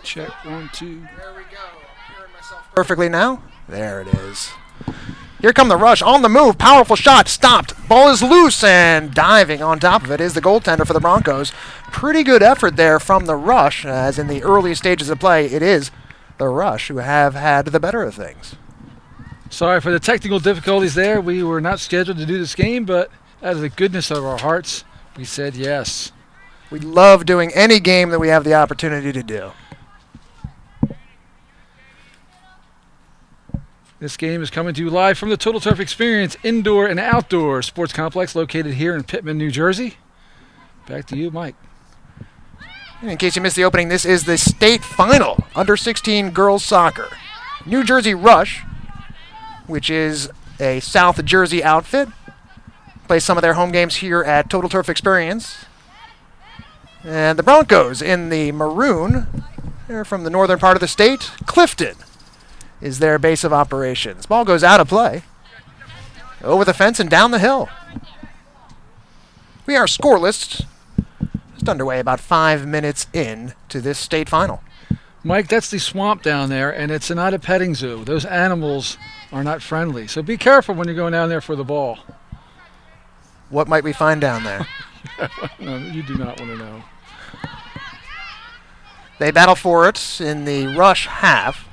Check 1, 2. There we go. I'm hearing myself perfectly now. There it is. Here come the Rush on the move. Powerful shot. Stopped. Ball is loose, and diving on top of it is the goaltender for the Broncos. Pretty good effort there from the Rush, as in the early stages of play, it is the Rush who have had the better of things. Sorry for the technical difficulties there. We were not scheduled to do this game, but out of the goodness of our hearts, we said yes. We love doing any game that we have the opportunity to do. This game is coming to you live from the Total Turf Experience Indoor and Outdoor Sports Complex located here in Pittman, New Jersey. Back to you, Mike. In case you missed the opening, this is the state final, under 16 girls soccer. New Jersey Rush, which is a South Jersey outfit, plays some of their home games here at Total Turf Experience. And the Broncos in the maroon, they're from the northern part of the state. Clifton is their base of operations. Ball goes out of play, over the fence and down the hill. We are scoreless. Just underway about 5 minutes in to this state final. Mike, that's the swamp down there, and it's not a petting zoo. Those animals are not friendly, so be careful when you're going down there for the ball. What might we find down there? No, you do not want to know. They battle for it in the Rush half.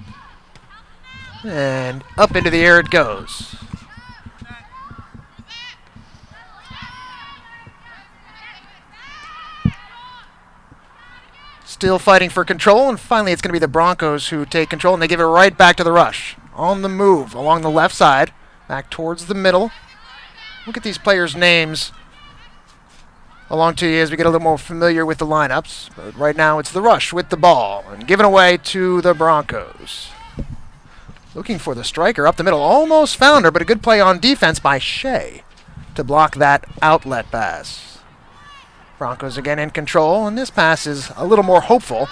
And up into the air it goes. Still fighting for control, and finally it's going to be the Broncos who take control, and they give it right back to the Rush. On the move, along the left side, back towards the middle. Look at these players' names along to you as we get a little more familiar with the lineups. But right now it's the Rush with the ball, and given away to the Broncos. Looking for the striker up the middle. Almost found her, but a good play on defense by Shea to block that outlet pass. Broncos again in control, and this pass is a little more hopeful.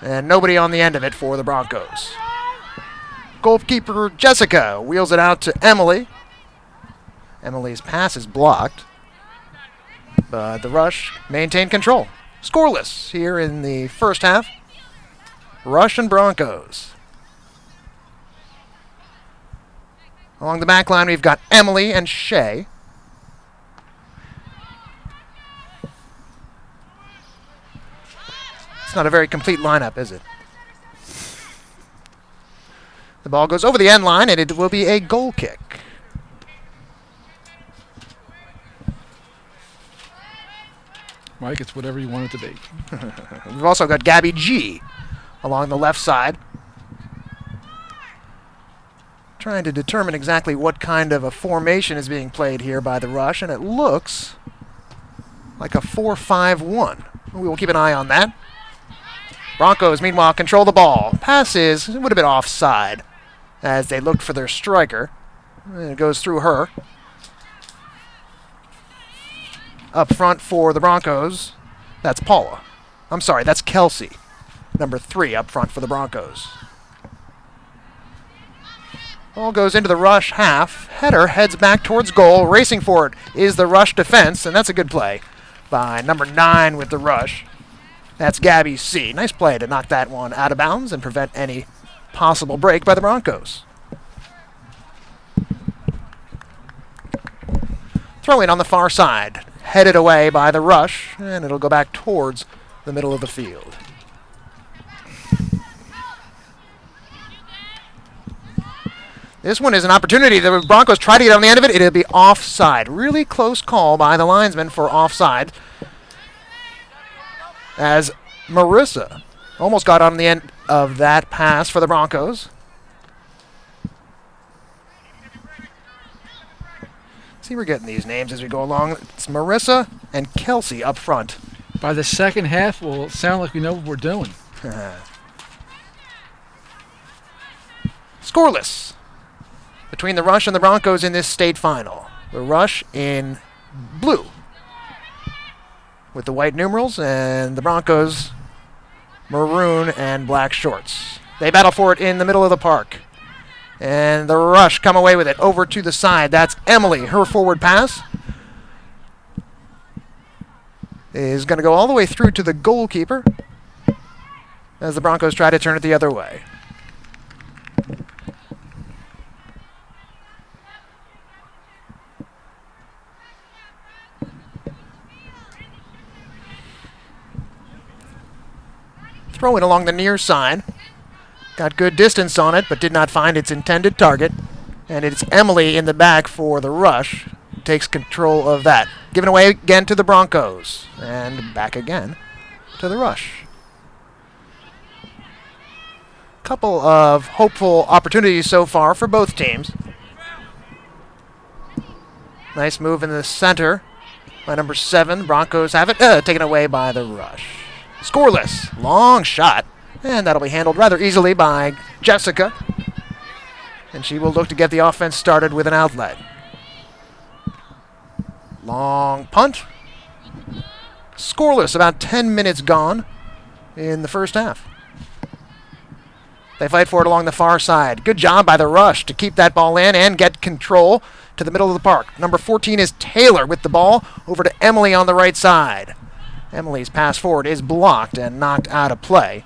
And nobody on the end of it for the Broncos. Goalkeeper Jessica wheels it out to Emily. Emily's pass is blocked, but the Rush maintain control. Scoreless here in the first half. Rush and Broncos. Along the back line, we've got Emily and Shea. It's not a very complete lineup, is it? The ball goes over the end line, and it will be a goal kick. Mike, it's whatever you want it to be. We've also got Gabby G along the left side, trying to determine exactly what kind of a formation is being played here by the Rush, and it looks like a 4-5-1. We will keep an eye on that. Broncos, meanwhile, control the ball. Passes would have been offside as they looked for their striker. And it goes through her. Up front for the Broncos, that's Paula. I'm sorry, that's Kelsey. Number 3 up front for the Broncos. Ball goes into the Rush half. Header heads back towards goal. Racing for it is the Rush defense, and that's a good play by number 9 with the Rush. That's Gabby C. Nice play to knock that one out of bounds and prevent any possible break by the Broncos. Throw in on the far side. Headed away by the Rush, and it'll go back towards the middle of the field. This one is an opportunity. The Broncos try to get on the end of it. It'll be offside. Really close call by the linesman for offside, as Marissa almost got on the end of that pass for the Broncos. See, we're getting these names as we go along. It's Marissa and Kelsey up front. By the second half, we'll sound like we know what we're doing. Scoreless between the Rush and the Broncos in this state final. The Rush in blue with the white numerals, and the Broncos maroon and black shorts. They battle for it in the middle of the park. And the Rush come away with it over to the side. That's Emily. Her forward pass is going to go all the way through to the goalkeeper as the Broncos try to turn it the other way. Throw in along the near side. Got good distance on it, but did not find its intended target. And it's Emily in the back for the Rush. Takes control of that. Given away again to the Broncos. And back again to the Rush. Couple of hopeful opportunities so far for both teams. Nice move in the center by number 7. Broncos have it taken away by the Rush. Scoreless. Long shot. And that'll be handled rather easily by Jessica. And she will look to get the offense started with an outlet. Long punt. Scoreless. About 10 minutes gone in the first half. They fight for it along the far side. Good job by the Rush to keep that ball in and get control to the middle of the park. Number 14 is Taylor with the ball over to Emily on the right side. Emily's pass forward is blocked and knocked out of play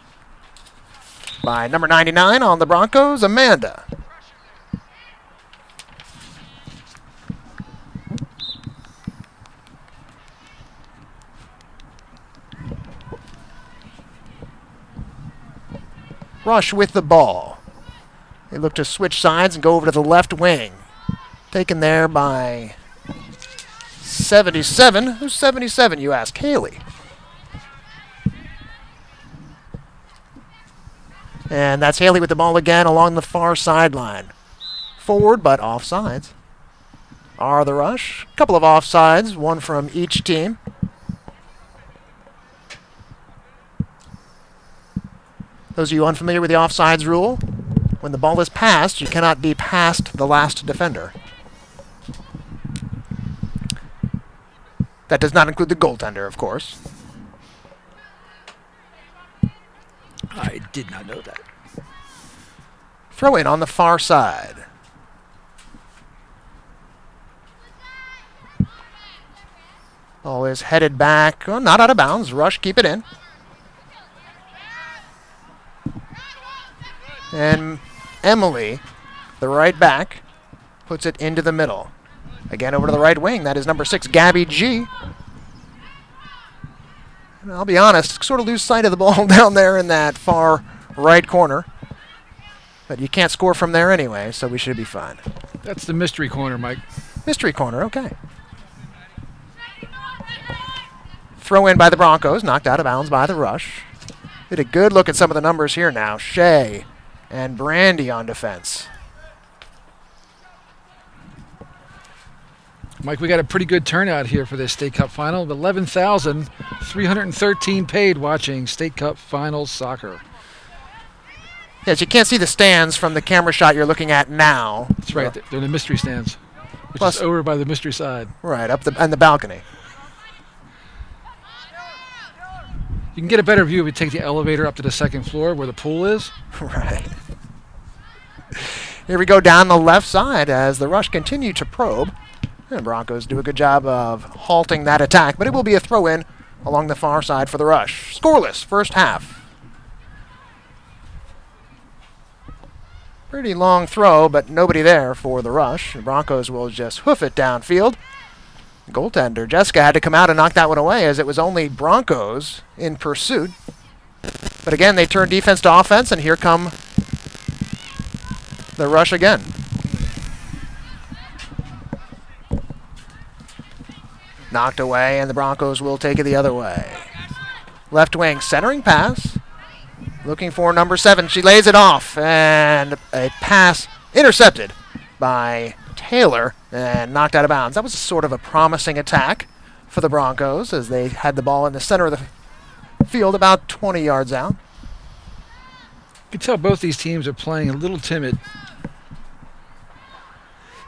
by number 99 on the Broncos, Amanda. Rush with the ball. They look to switch sides and go over to the left wing. Taken there by 77. Who's 77, you ask? Haley. And that's Haley with the ball again along the far sideline. Forward, but offsides are the Rush. A couple of offsides, one from each team. Those of you unfamiliar with the offsides rule, when the ball is passed, you cannot be past the last defender. That does not include the goaltender, of course. I did not know that. Throw in on the far side. Ball is headed back. Oh, not out of bounds. Rush, keep it in. And Emily, the right back, puts it into the middle. Again over to the right wing. That is number 6, Gabby G. And I'll be honest, sort of lose sight of the ball down there in that far right corner. But you can't score from there anyway, so we should be fine. That's the mystery corner, Mike. Mystery corner, okay. Throw in by the Broncos, knocked out of bounds by the Rush. Get a good look at some of the numbers here now. Shea and Brandy on defense. Mike, we got a pretty good turnout here for this State Cup final. 11,313 paid watching State Cup Finals soccer. Yes, you can't see the stands from the camera shot you're looking at now. That's right. They're in the mystery stands, which Plus, is over by the mystery side. Right, up on the balcony. You can get a better view if you take the elevator up to the second floor where the pool is. Right. Here we go down the left side as the Rush continue to probe. And Broncos do a good job of halting that attack, but it will be a throw-in along the far side for the Rush. Scoreless first half. Pretty long throw, but nobody there for the Rush. The Broncos will just hoof it downfield. Goaltender Jessica had to come out and knock that one away as it was only Broncos in pursuit. But again, they turn defense to offense, and here come the Rush again. Knocked away, and the Broncos will take it the other way. Left wing centering pass. Looking for number 7. She lays it off, and a pass intercepted by Taylor and knocked out of bounds. That was sort of a promising attack for the Broncos as they had the ball in the center of the field about 20 yards out. You can tell both these teams are playing a little timid.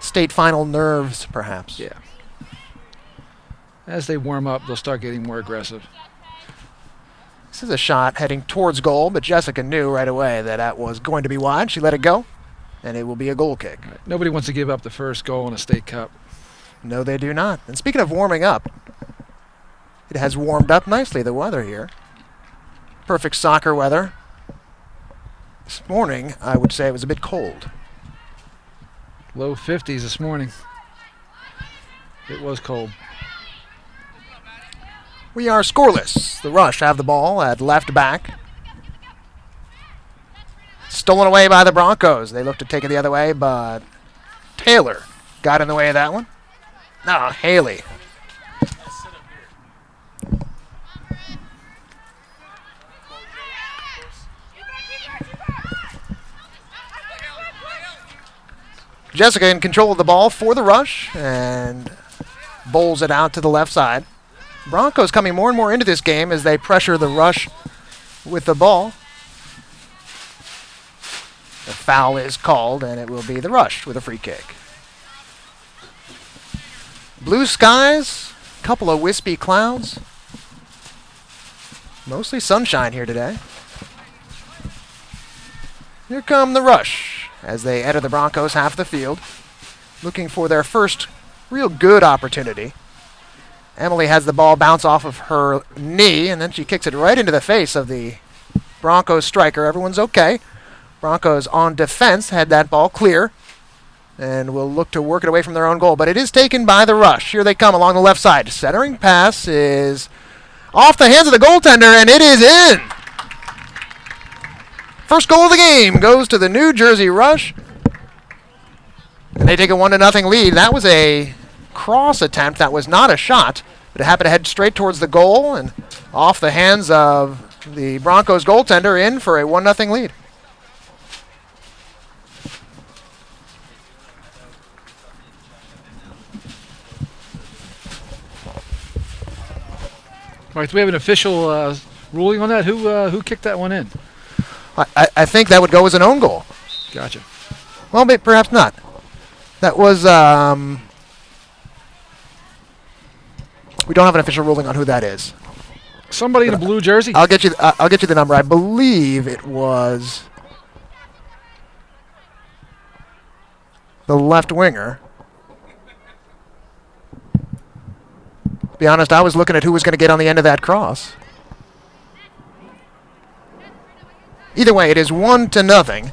State final nerves, perhaps. Yeah. As they warm up, they'll start getting more aggressive. This is a shot heading towards goal, but Jessica knew right away that that was going to be wide. She let it go. and it will be a goal kick. Right. Nobody wants to give up the first goal in a state cup. No, they do not. And speaking of warming up, it has warmed up nicely, the weather here. Perfect soccer weather. This morning, I would say it was a bit cold. Low 50s this morning. It was cold. We are scoreless. The Rush have the ball at left back. Stolen away by the Broncos. They look to take it the other way, but Taylor got in the way of that one. No, Haley. Jessica in control of the ball for the Rush and bowls it out to the left side. Broncos coming more and more into this game as they pressure the Rush with the ball. The foul is called, and it will be the Rush with a free kick. Blue skies, couple of wispy clouds. Mostly sunshine here today. Here come the Rush as they enter the Broncos half the field, looking for their first real good opportunity. Emily has the ball bounce off of her knee, and then she kicks it right into the face of the Broncos striker. Everyone's okay. Broncos on defense had that ball clear and will look to work it away from their own goal. But it is taken by the Rush. Here they come along the left side. Centering pass is off the hands of the goaltender, and it is in. First goal of the game goes to the New Jersey Rush. And they take a 1-0 lead. That was a cross attempt. That was not a shot, but it happened to head straight towards the goal and off the hands of the Broncos goaltender in for a 1-0 lead. All right, do we have an official ruling on that? Who kicked that one in? I think that would go as an own goal. Gotcha. Well, perhaps not. That was we don't have an official ruling on who that is. Somebody in a blue jersey? I'll get you the number. I believe it was the left winger. To be honest, I was looking at who was going to get on the end of that cross. Either way, it is 1-0.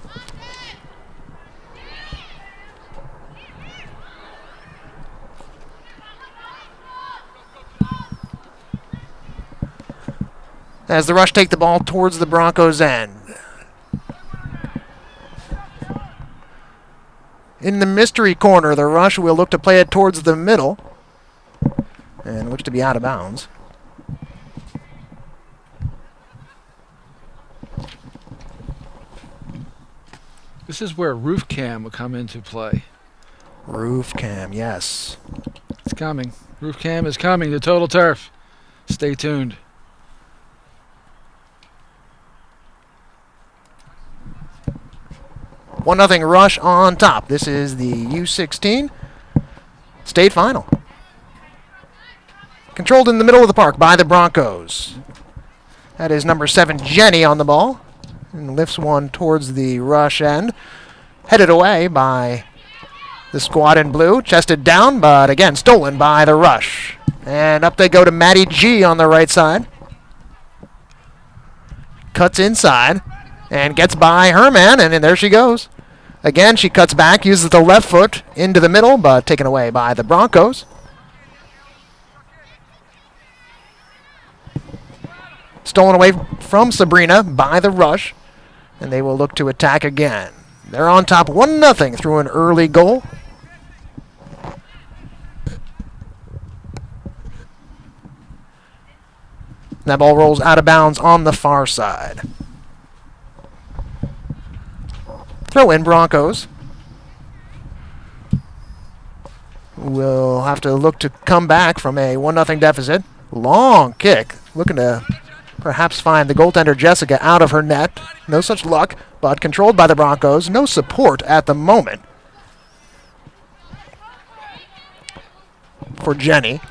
As the Rush take the ball towards the Broncos' end. In the mystery corner, the Rush will look to play it towards the middle. And looks to be out of bounds. This is where roof cam will come into play. Roof cam, yes. It's coming. Roof cam is coming to Total Turf. Stay tuned. One nothing Rush on top. This is the U16 state final. Controlled in the middle of the park by the Broncos. That is number 7, Jenny, on the ball. And lifts one towards the Rush end. Headed away by the squad in blue. Chested down, but again, stolen by the Rush. And up they go to Maddie G on the right side. Cuts inside and gets by her man, and there she goes. Again, she cuts back, uses the left foot into the middle, but taken away by the Broncos. Stolen away from Sabrina by the Rush, and they will look to attack again. They're on top 1-0 through an early goal. That ball rolls out of bounds on the far side. Throw in Broncos. We'll have to look to come back from a 1-0 deficit. Long kick, looking to perhaps find the goaltender Jessica out of her net. No such luck, but controlled by the Broncos. No support at the moment for Jenny.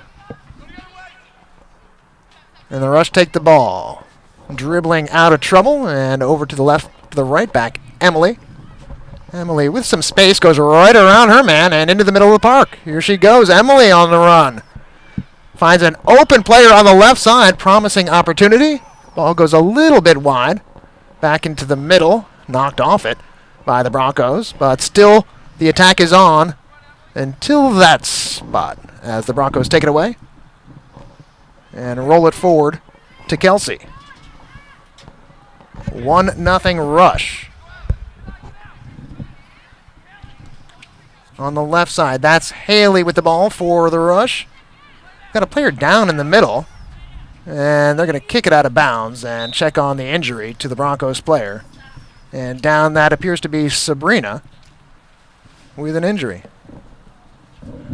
And the Rush take the ball. Dribbling out of trouble and over to the left, to the right back, Emily. Emily, with some space, goes right around her man and into the middle of the park. Here she goes, Emily on the run. Finds an open player on the left side, promising opportunity. Ball goes a little bit wide. Back into the middle, knocked off it by the Broncos, but still the attack is on until that spot as the Broncos take it away and roll it forward to Kelsey. 1-0 rush. On the left side, that's Haley with the ball for the rush. Got a player down in the middle, and they're going to kick it out of bounds and check on the injury to the Broncos player. And down that appears to be Sabrina with an injury.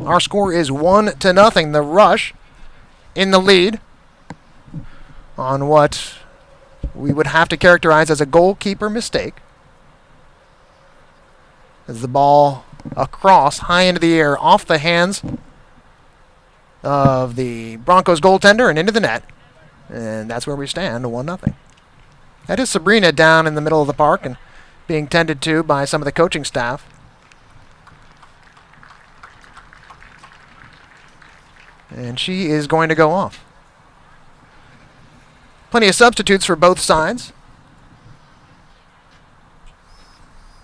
Our score is 1-0. The rush in the lead on what we would have to characterize as a goalkeeper mistake. As the ball across, high into the air, off the hands of the Broncos goaltender and into the net. And that's where we stand, 1-0. That is Sabrina down in the middle of the park and being tended to by some of the coaching staff. And she is going to go off. Plenty of substitutes for both sides.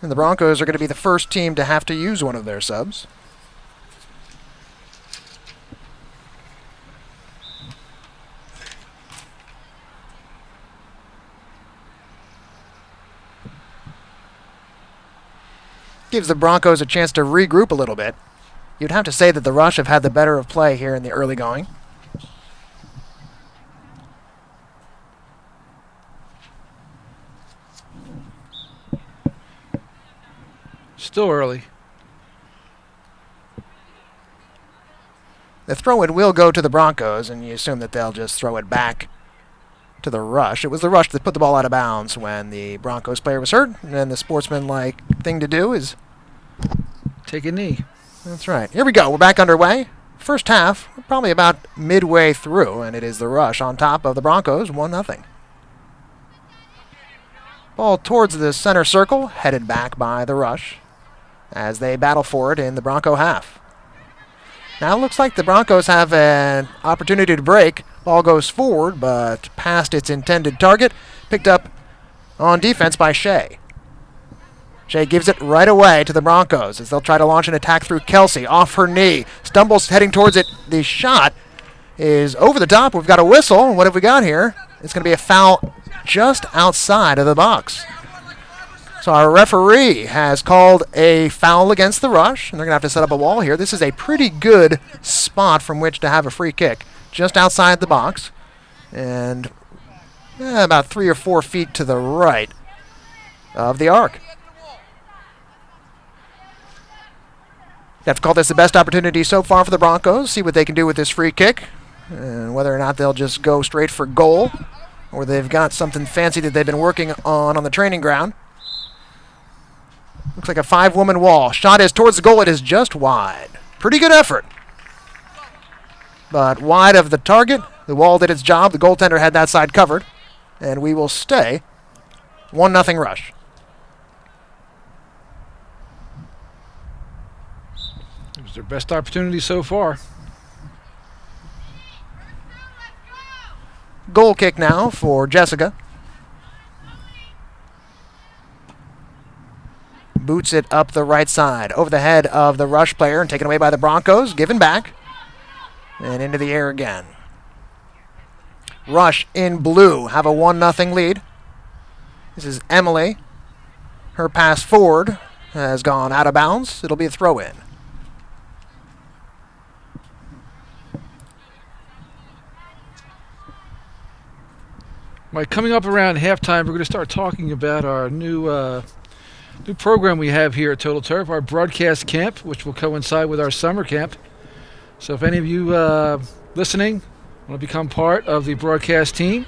And the Broncos are going to be the first team to have to use one of their subs. Gives the Broncos a chance to regroup a little bit. You'd have to say that the Rush have had the better of play here in the early going. Still early. The throw-in will go to the Broncos, and you assume that they'll just throw it back to the Rush. It was the Rush that put the ball out of bounds when the Broncos player was hurt, and the sportsman-like thing to do is take a knee. That's right. Here we go. We're back underway. First half, we're probably about midway through, and it is the Rush on top of the Broncos, 1-0. Ball towards the center circle, headed back by the Rush as they battle for it in the Bronco half. Now it looks like the Broncos have an opportunity to break. Ball goes forward, but past its intended target. Picked up on defense by Shea. Shea gives it right away to the Broncos as they'll try to launch an attack through Kelsey. Off her knee. Stumbles heading towards it. The shot is over the top. We've got a whistle. What have we got here? It's going to be a foul just outside of the box. So our referee has called a foul against the Rush, and they're going to have to set up a wall here. This is a pretty good spot from which to have a free kick, just outside the box, and about 3 or 4 feet to the right of the arc. You have to call this the best opportunity so far for the Broncos, see what they can do with this free kick, and whether or not they'll just go straight for goal, or they've got something fancy that they've been working on the training ground. Looks like a 5-woman wall. Shot is towards the goal. It is just wide. Pretty good effort. But wide of the target. The wall did its job. The goaltender had that side covered. And we will stay 1-0 Rush. It was their best opportunity so far. Goal kick now for Jessica. Boots it up the right side, over the head of the Rush player and taken away by the Broncos, given back, and into the air again. Rush in blue have a 1-0 lead. This is Emily. Her pass forward has gone out of bounds. It'll be a throw-in. Mike, coming up around halftime, we're going to start talking about our new program we have here at Total Turf, our broadcast camp, which will coincide with our summer camp. So if any of you listening want to become part of the broadcast team,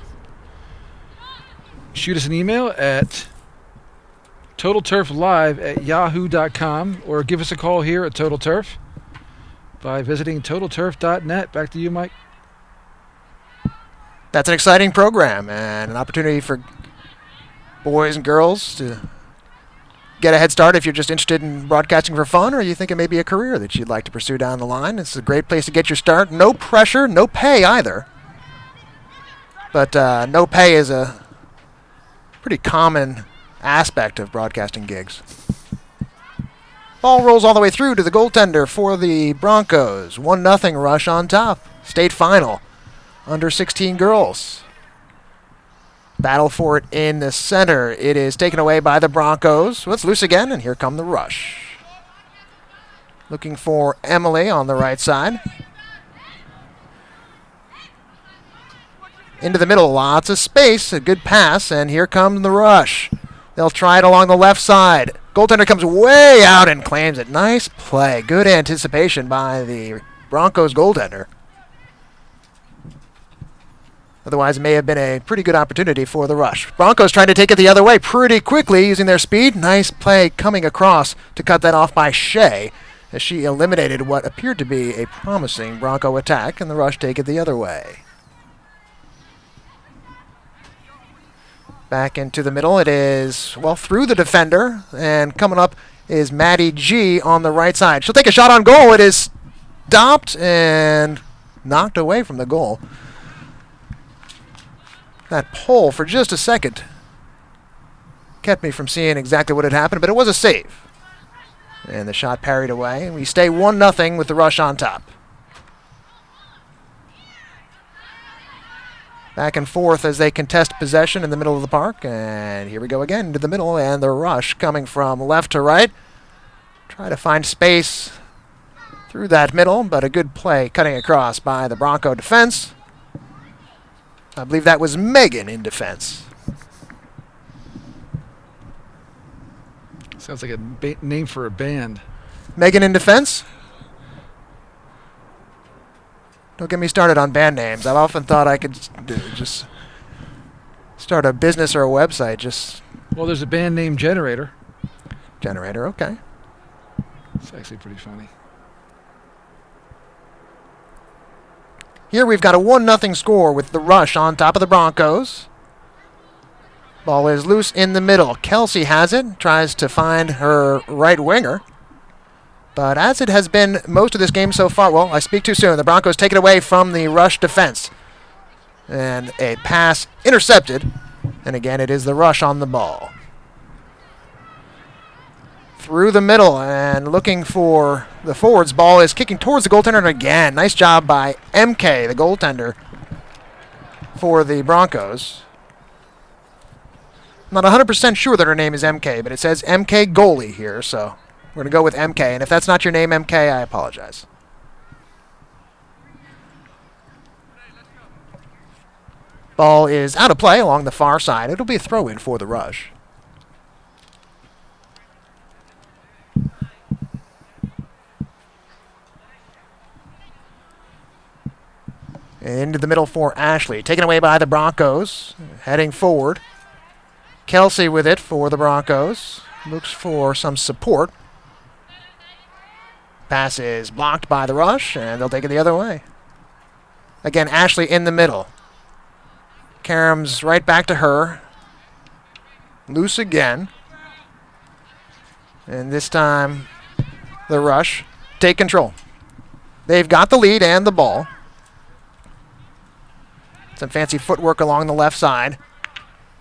shoot us an email at totalturflive@yahoo.com or give us a call here at Total Turf by visiting totalturf.net. Back to you, Mike. That's an exciting program and an opportunity for boys and girls to get a head start if you're just interested in broadcasting for fun, or you think it may be a career that you'd like to pursue down the line. It's a great place to get your start. No pressure, no pay either. But no pay is a pretty common aspect of broadcasting gigs. Ball rolls all the way through to the goaltender for the Broncos. 1-0 Rush on top. State final. Under 16 girls. Battle for it in the center. It is taken away by the Broncos. Well, it's loose again, and here come the Rush. Looking for Emily on the right side. Into the middle, lots of space, a good pass, and here comes the Rush. They'll try it along the left side. Goaltender comes way out and claims it. Nice play. Good anticipation by the Broncos goaltender. Otherwise, it may have been a pretty good opportunity for the Rush. Broncos trying to take it the other way pretty quickly using their speed. Nice play coming across to cut that off by Shea as she eliminated what appeared to be a promising Bronco attack, and the Rush take it the other way. Back into the middle. It is, well, through the defender, and coming up is Maddie G on the right side. She'll take a shot on goal. It is stopped and knocked away from the goal. That pole for just a second kept me from seeing exactly what had happened, but it was a save. And the shot parried away. We stay 1-0 with the Rush on top. Back and forth as they contest possession in the middle of the park. And here we go again to the middle, and the Rush coming from left to right. Try to find space through that middle, but a good play cutting across by the Bronco defense. I believe that was Megan in defense. Sounds like a name for a band. Megan in defense? Don't get me started on band names. I've often thought I could just start a business or a website. Well, there's a band named Generator. Generator, okay. It's actually pretty funny. Here we've got a 1-0 score with the Rush on top of the Broncos. Ball is loose in the middle. Kelsey has it, tries to find her right winger. But as it has been most of this game so far, well, I speak too soon. The Broncos take it away from the Rush defense. And a pass intercepted. And again, it is the Rush on the ball. Through the middle and looking for the forwards. Ball is kicking towards the goaltender. And again, nice job by MK, the goaltender for the Broncos. I'm not 100% sure that her name is MK, but it says MK goalie here, so we're going to go with MK, and if that's not your name, MK, I apologize. Ball is out of play along the far side. It'll be a throw-in for the Rush. Into the middle for Ashley. Taken away by the Broncos. Heading forward. Kelsey with it for the Broncos. Looks for some support. Pass is blocked by the Rush, and they'll take it the other way. Again, Ashley in the middle. Karam's right back to her. Loose again. And this time, the Rush take control. They've got the lead and the ball. Some fancy footwork along the left side.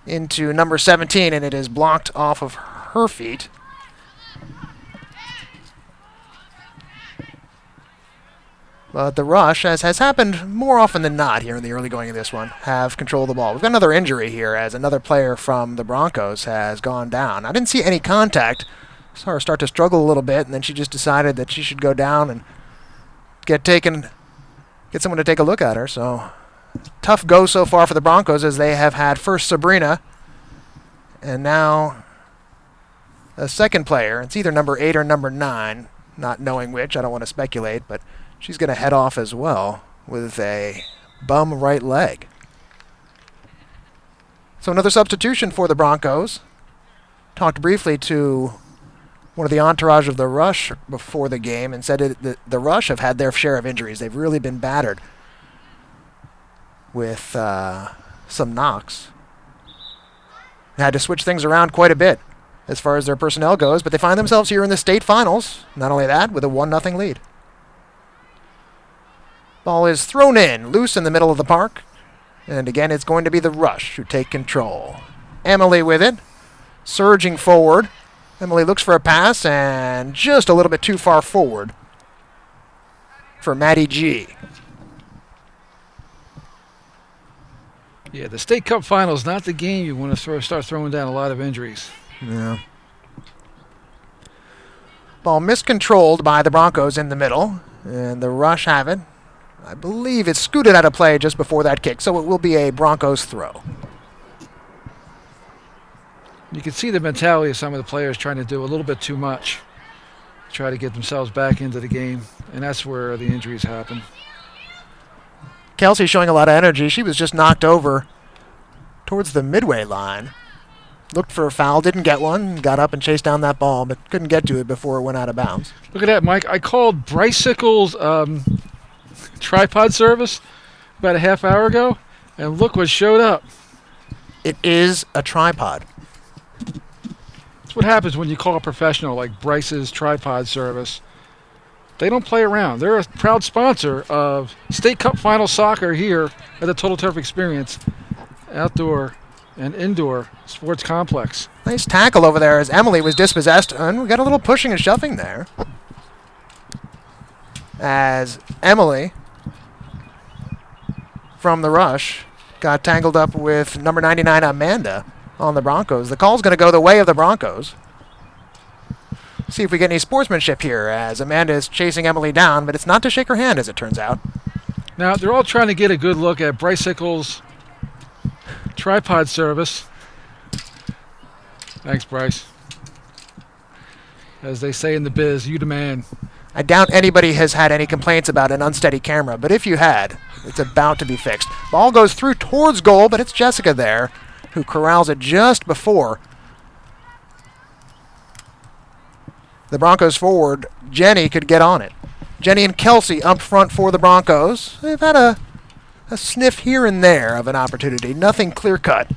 Into number 17, and it is blocked off of her feet. But the Rush, as has happened more often than not here in the early going of this one, have control of the ball. We've got another injury here as another player from the Broncos has gone down. I didn't see any contact. Saw her start to struggle a little bit, and then she just decided that she should go down and get someone to take a look at her. So tough go so far for the Broncos as they have had first Sabrina and now a second player. It's either number 8 or number 9, not knowing which. I don't want to speculate, but she's going to head off as well with a bum right leg. So another substitution for the Broncos. Talked briefly to one of the entourage of the Rush before the game and said that the Rush have had their share of injuries. They've really been battered with some knocks. Had to switch things around quite a bit. as far as their personnel goes, but they find themselves here in the state finals. Not only that, with a 1-0 lead. Ball is thrown in, loose in the middle of the park. And again, it's going to be the Rush who take control. Emily with it, surging forward. Emily looks for a pass, and just a little bit too far forward for Maddie G. Yeah, the State Cup Final is not the game you want to start throwing down a lot of injuries. Yeah. Ball miscontrolled by the Broncos in the middle, and the Rush have it. I believe it's scooted out of play just before that kick, so it will be a Broncos throw. You can see the mentality of some of the players trying to do a little bit too much, try to get themselves back into the game, and that's where the injuries happen. Kelsey showing a lot of energy. She was just knocked over towards the midway line. Looked for a foul, didn't get one, got up and chased down that ball, but couldn't get to it before it went out of bounds. Look at that, Mike. I called Bicycle's tripod service about a half hour ago, and look what showed up. It is a tripod. That's what happens when you call a professional like Bryce's Tripod Service. They don't play around. They're a proud sponsor of State Cup Final Soccer here at the Total Turf Experience Outdoor and Indoor Sports Complex. Nice tackle over there as Emily was dispossessed, and we got a little pushing and shoving there. As Emily from the Rush got tangled up with number 99 Amanda on the Broncos. The call's going to go the way of the Broncos. See if we get any sportsmanship here as Amanda is chasing Emily down, but it's not to shake her hand as it turns out. Now, they're all trying to get a good look at Bicycle's Tripod Service. Thanks, Bryce. As they say in the biz, you the man. I doubt anybody has had any complaints about an unsteady camera, but if you had, it's about to be fixed. Ball goes through towards goal, but it's Jessica there who corrals it just before the Broncos forward, Jenny, could get on it. Jenny and Kelsey up front for the Broncos. They've had a sniff here and there of an opportunity. Nothing clear-cut.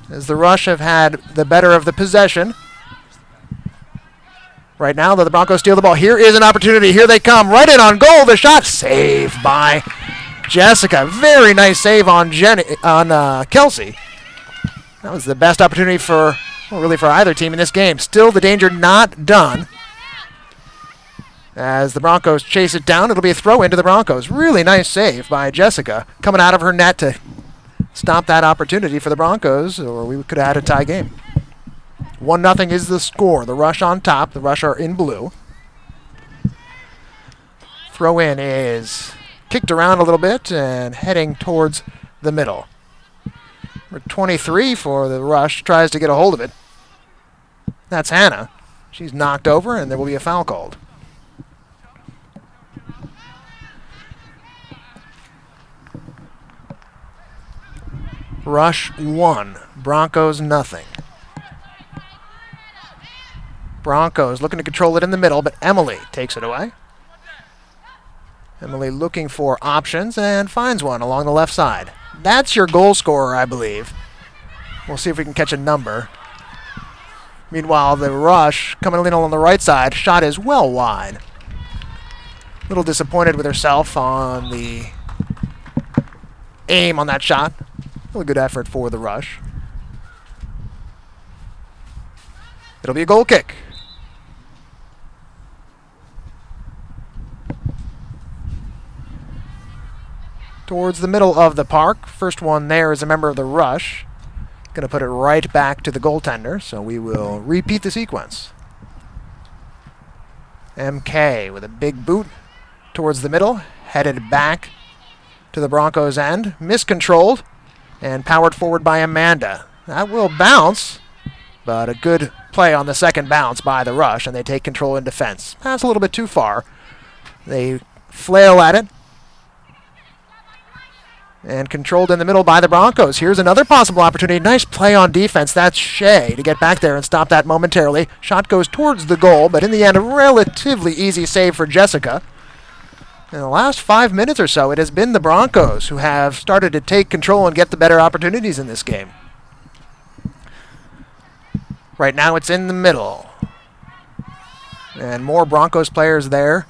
As the Rush have had the better of the possession. Right now, though, the Broncos steal the ball. Here is an opportunity. Here they come. Right in on goal. The shot saved by Jessica. Very nice save on Kelsey. That was the best opportunity for, well, really for either team in this game. Still the danger not done. As the Broncos chase it down, it'll be a throw into the Broncos. Really nice save by Jessica coming out of her net to stop that opportunity for the Broncos, or we could have had a tie game. 1-0 is the score. The Rush on top. The Rush are in blue. Throw in is kicked around a little bit and heading towards the middle. Number 23 for the Rush tries to get a hold of it. That's Hannah. She's knocked over, and there will be a foul called. Rush 1, Broncos nothing. Broncos looking to control it in the middle, but Emily takes it away. Emily looking for options and finds one along the left side. That's your goal scorer, I believe. We'll see if we can catch a number. Meanwhile, the Rush coming in on the right side. Shot is well wide. A little disappointed with herself on the aim on that shot. Really good effort for the Rush. It'll be a goal kick. Towards the middle of the park. First one there is a member of the Rush. Going to put it right back to the goaltender, so we will repeat the sequence. MK with a big boot towards the middle, headed back to the Broncos' end. Miscontrolled and powered forward by Amanda. That will bounce, but a good play on the second bounce by the Rush, and they take control in defense. Pass a little bit too far. They flail at it. And controlled in the middle by the Broncos. Here's another possible opportunity. Nice play on defense. That's Shea to get back there and stop that momentarily. Shot goes towards the goal, but in the end, a relatively easy save for Jessica. In the last 5 minutes or so, it has been the Broncos who have started to take control and get the better opportunities in this game. Right now it's in the middle. And more Broncos players there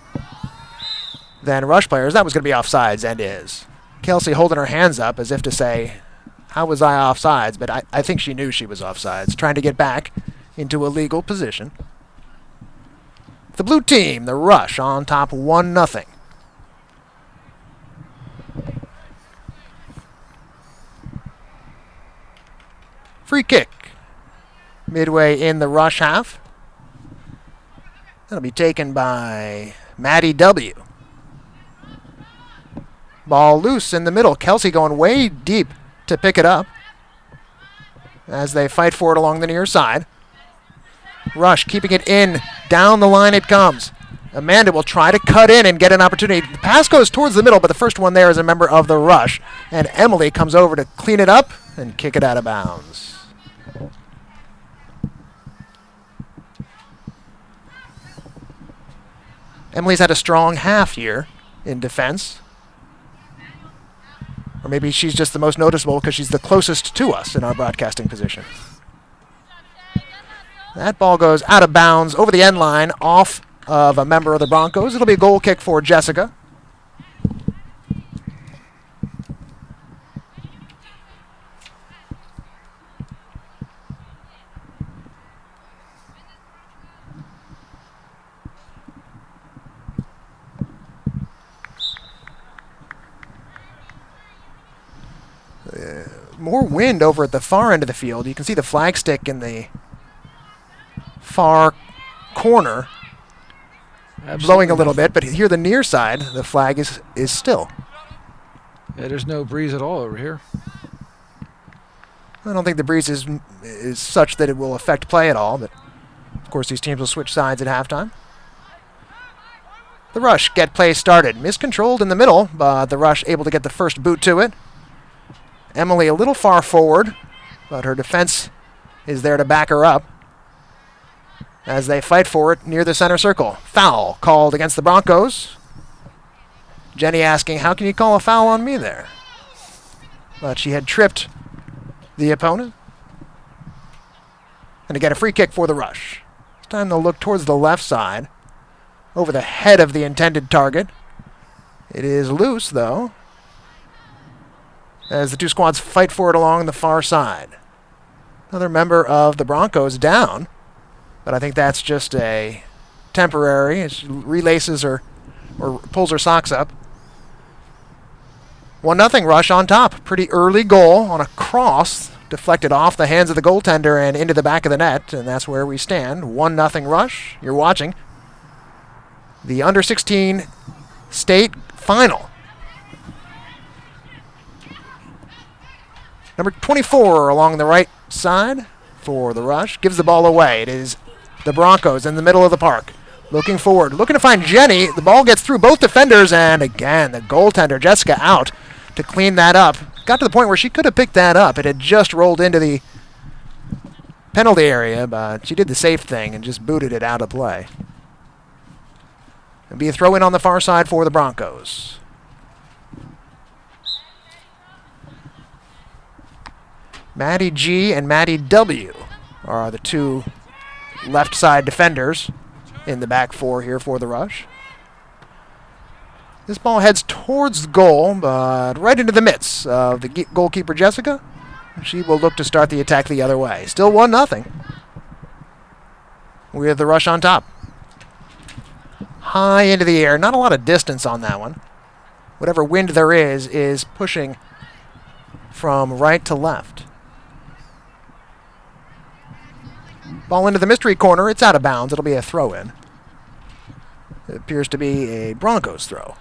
than Rush players. That was going to be offsides, and is. Kelsey holding her hands up as if to say, how was I offsides? But I think she knew she was offsides, trying to get back into a legal position. The blue team, the Rush, on top 1-0. Free kick. Midway in the Rush half. That'll be taken by Maddie W. Ball loose in the middle. Kelsey going way deep to pick it up as they fight for it along the near side. Rush keeping it in. Down the line it comes. Amanda will try to cut in and get an opportunity. The pass goes towards the middle, but the first one there is a member of the Rush. And Emily comes over to clean it up and kick it out of bounds. Emily's had a strong half here in defense. Or maybe she's just the most noticeable because she's the closest to us in our broadcasting position. That ball goes out of bounds over the end line off of a member of the Broncos. It'll be a goal kick for Jessica. More wind over at the far end of the field. You can see the flagstick in the far corner blowing a little bit, but here the near side, the flag is still. Yeah, there's no breeze at all over here. I don't think the breeze is such that it will affect play at all, but of course these teams will switch sides at halftime. The Rush get play started. Miscontrolled in the middle, but the Rush able to get the first boot to it. Emily a little far forward, but her defense is there to back her up as they fight for it near the center circle. Foul called against the Broncos. Jenny asking, how can you call a foul on me there? But she had tripped the opponent. And again, a free kick for the Rush. This time they'll look towards the left side, over the head of the intended target. It is loose, though, as the two squads fight for it along the far side. Another member of the Broncos down, but I think that's just a temporary. She relaces or pulls her socks up. 1-0 Rush on top. Pretty early goal on a cross, deflected off the hands of the goaltender and into the back of the net, and that's where we stand. 1-0 Rush. You're watching the under-16 state final. Number 24 along the right side for the Rush gives the ball away. It is the Broncos in the middle of the park. Looking forward, looking to find Jenny. The ball gets through both defenders, and again, the goaltender, Jessica, out to clean that up. Got to the point where she could have picked that up. It had just rolled into the penalty area, but she did the safe thing and just booted it out of play. It'll be a throw-in on the far side for the Broncos. Maddie G and Maddie W are the two left side defenders in the back four here for the Rush. This ball heads towards the goal, but right into the midst of the goalkeeper, Jessica. She will look to start the attack the other way. Still 1-0. We have the Rush on top. High into the air. Not a lot of distance on that one. Whatever wind there is pushing from right to left. Ball into the mystery corner. It's out of bounds. It'll be a throw-in. It appears to be a Broncos throw.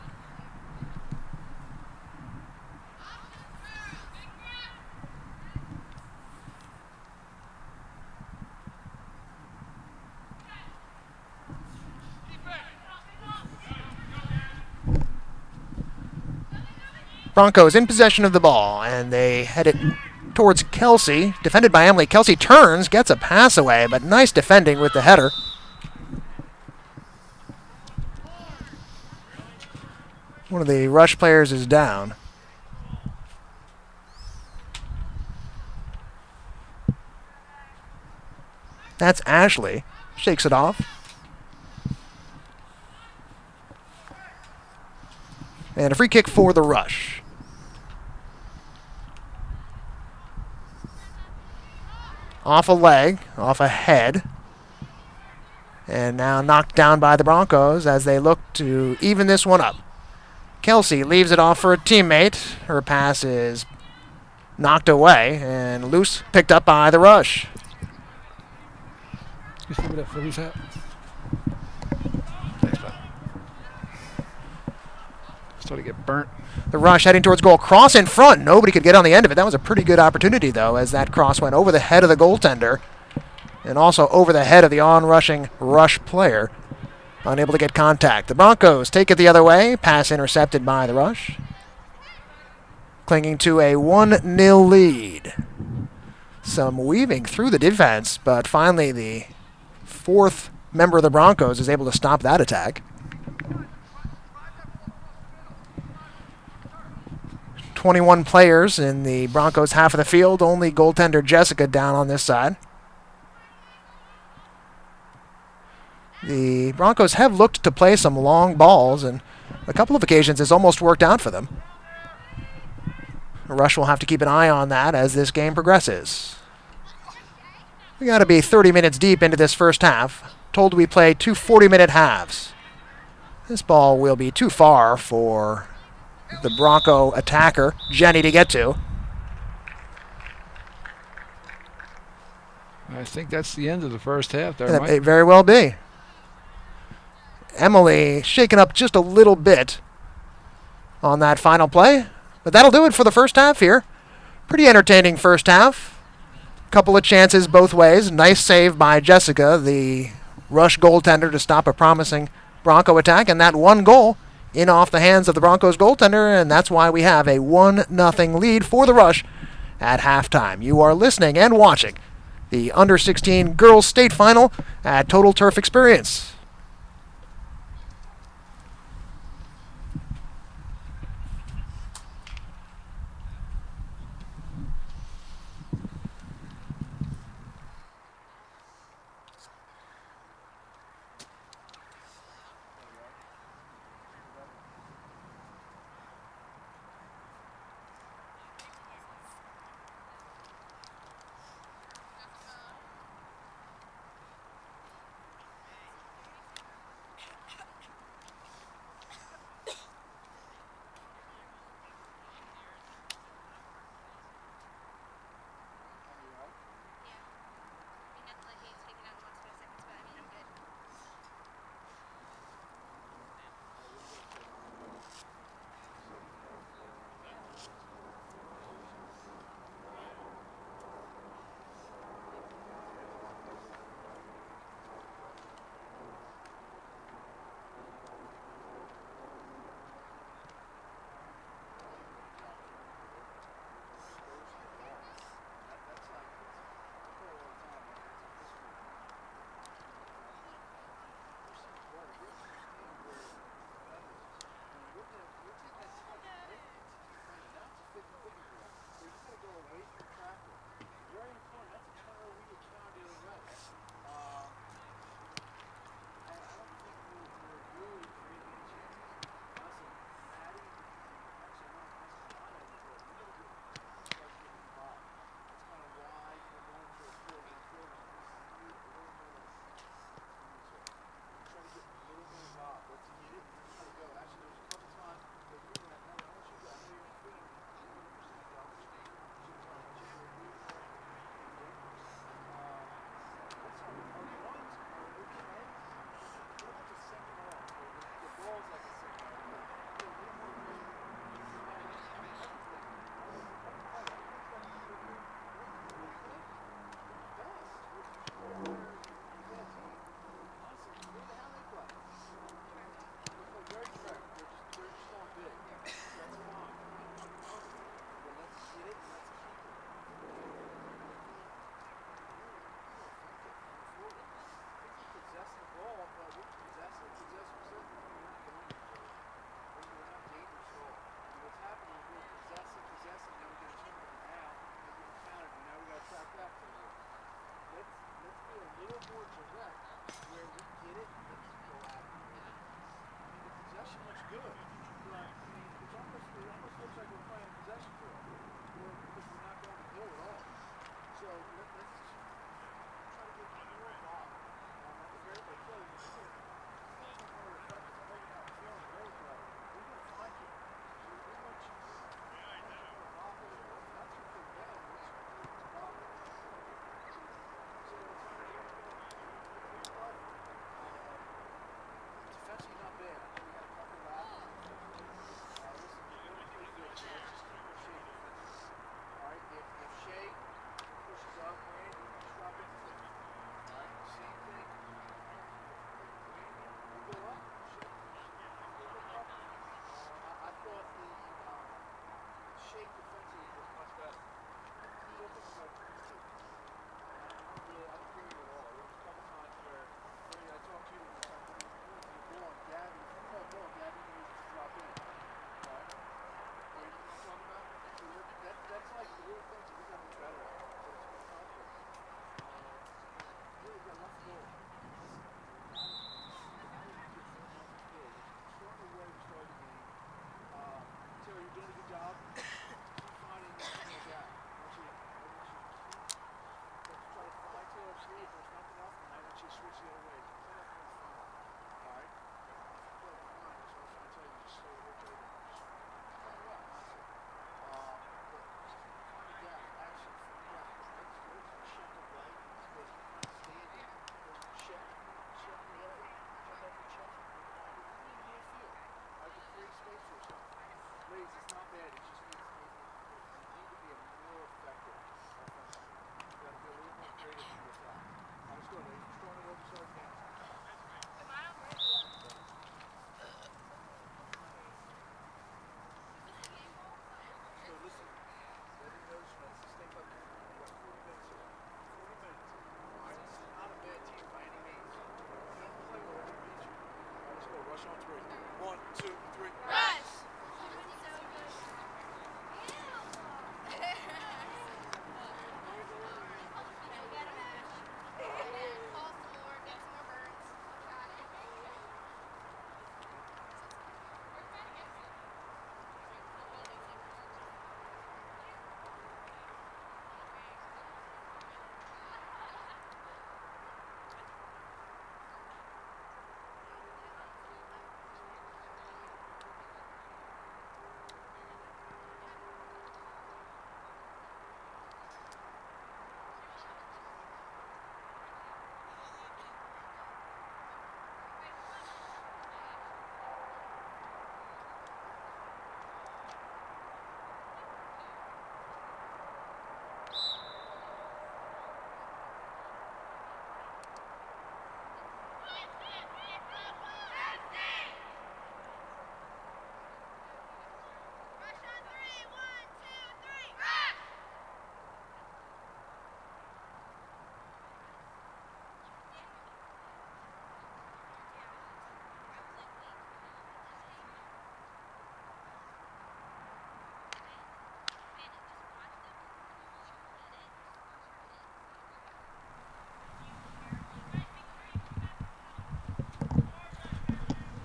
Broncos in possession of the ball, and they head it towards Kelsey, defended by Emily. Kelsey turns, gets a pass away, but nice defending with the header. One of the Rush players is down. That's Ashley. Shakes it off. And a free kick for the Rush. Off a leg, off a head. And now knocked down by the Broncos as they look to even this one up. Kelsey leaves it off for a teammate. Her pass is knocked away and loose, picked up by the Rush. You see where that Phillies at? Thanks, bud. Started to get burnt. The Rush heading towards goal. Cross in front. Nobody could get on the end of it. That was a pretty good opportunity, though, as that cross went over the head of the goaltender and also over the head of the on-rushing Rush player. Unable to get contact. The Broncos take it the other way. Pass intercepted by the Rush. Clinging to a 1-0 lead. Some weaving through the defense, but finally the fourth member of the Broncos is able to stop that attack. 21 players in the Broncos half of the field. Only goaltender Jessica down on this side. The Broncos have looked to play some long balls, and a couple of occasions it's almost worked out for them. Rush will have to keep an eye on that as this game progresses. We got to be 30 minutes deep into this first half. Told we play 2 40-minute halves. This ball will be too far for the Bronco attacker, Jenny, to get to. I think that's the end of the first half there, That Mike. may very well be. Emily shaken up just a little bit on that final play. But that'll do it for the first half here. Pretty entertaining first half. Couple of chances both ways. Nice save by Jessica, the Rush goaltender, to stop a promising Bronco attack. And that one goal in off the hands of the Broncos goaltender. And that's why we have a 1-0 lead for the Rush at halftime. You are listening and watching the Under-16 Girls State Final at Total Turf Experience.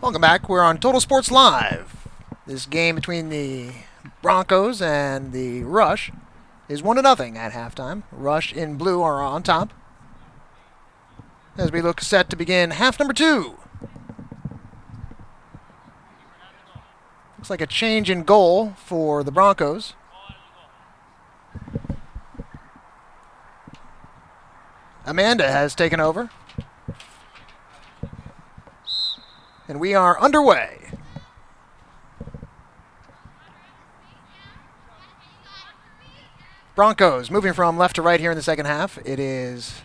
Welcome back. We're on Total Sports Live. This game between the Broncos and the Rush is 1-0 at halftime. Rush in blue are on top as we look set to begin half number 2. Looks like a change in goal for the Broncos. Amanda has taken over. And we are underway. Broncos moving from left to right here in the second half. It is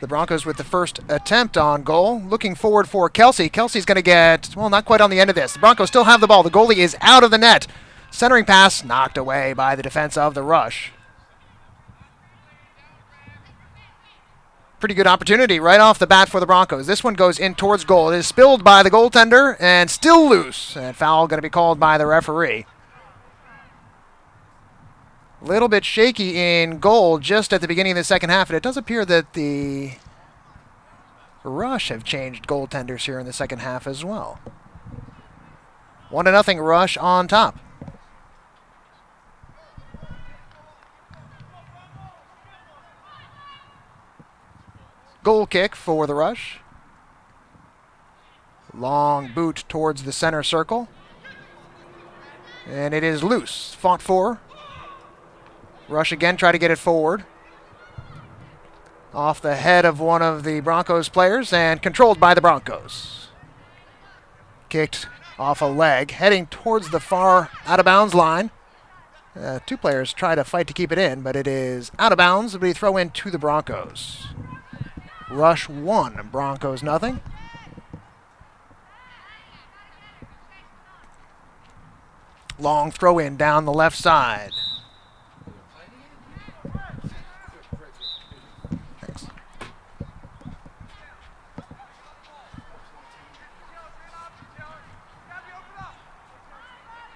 the Broncos with the first attempt on goal. Looking forward for Kelsey. Kelsey's going to get, well, not quite on the end of this. The Broncos still have the ball. The goalie is out of the net. Centering pass knocked away by the defense of the Rush. Pretty good opportunity right off the bat for the Broncos. This one goes in towards goal. It is spilled by the goaltender and still loose. And foul going to be called by the referee. A little bit shaky in goal just at the beginning of the second half, and it does appear that the Rush have changed goaltenders here in the second half as well. 1-0 Rush on top. Goal kick for the Rush. Long boot towards the center circle. And it is loose. Fought for. Rush again, try to get it forward. Off the head of one of the Broncos players and controlled by the Broncos. Kicked off a leg, heading towards the far out-of-bounds line. Two players try to fight to keep it in, but it is out of bounds. It'll be throw in to the Broncos. Rush 1, Broncos 0. Long throw in down the left side. Thanks.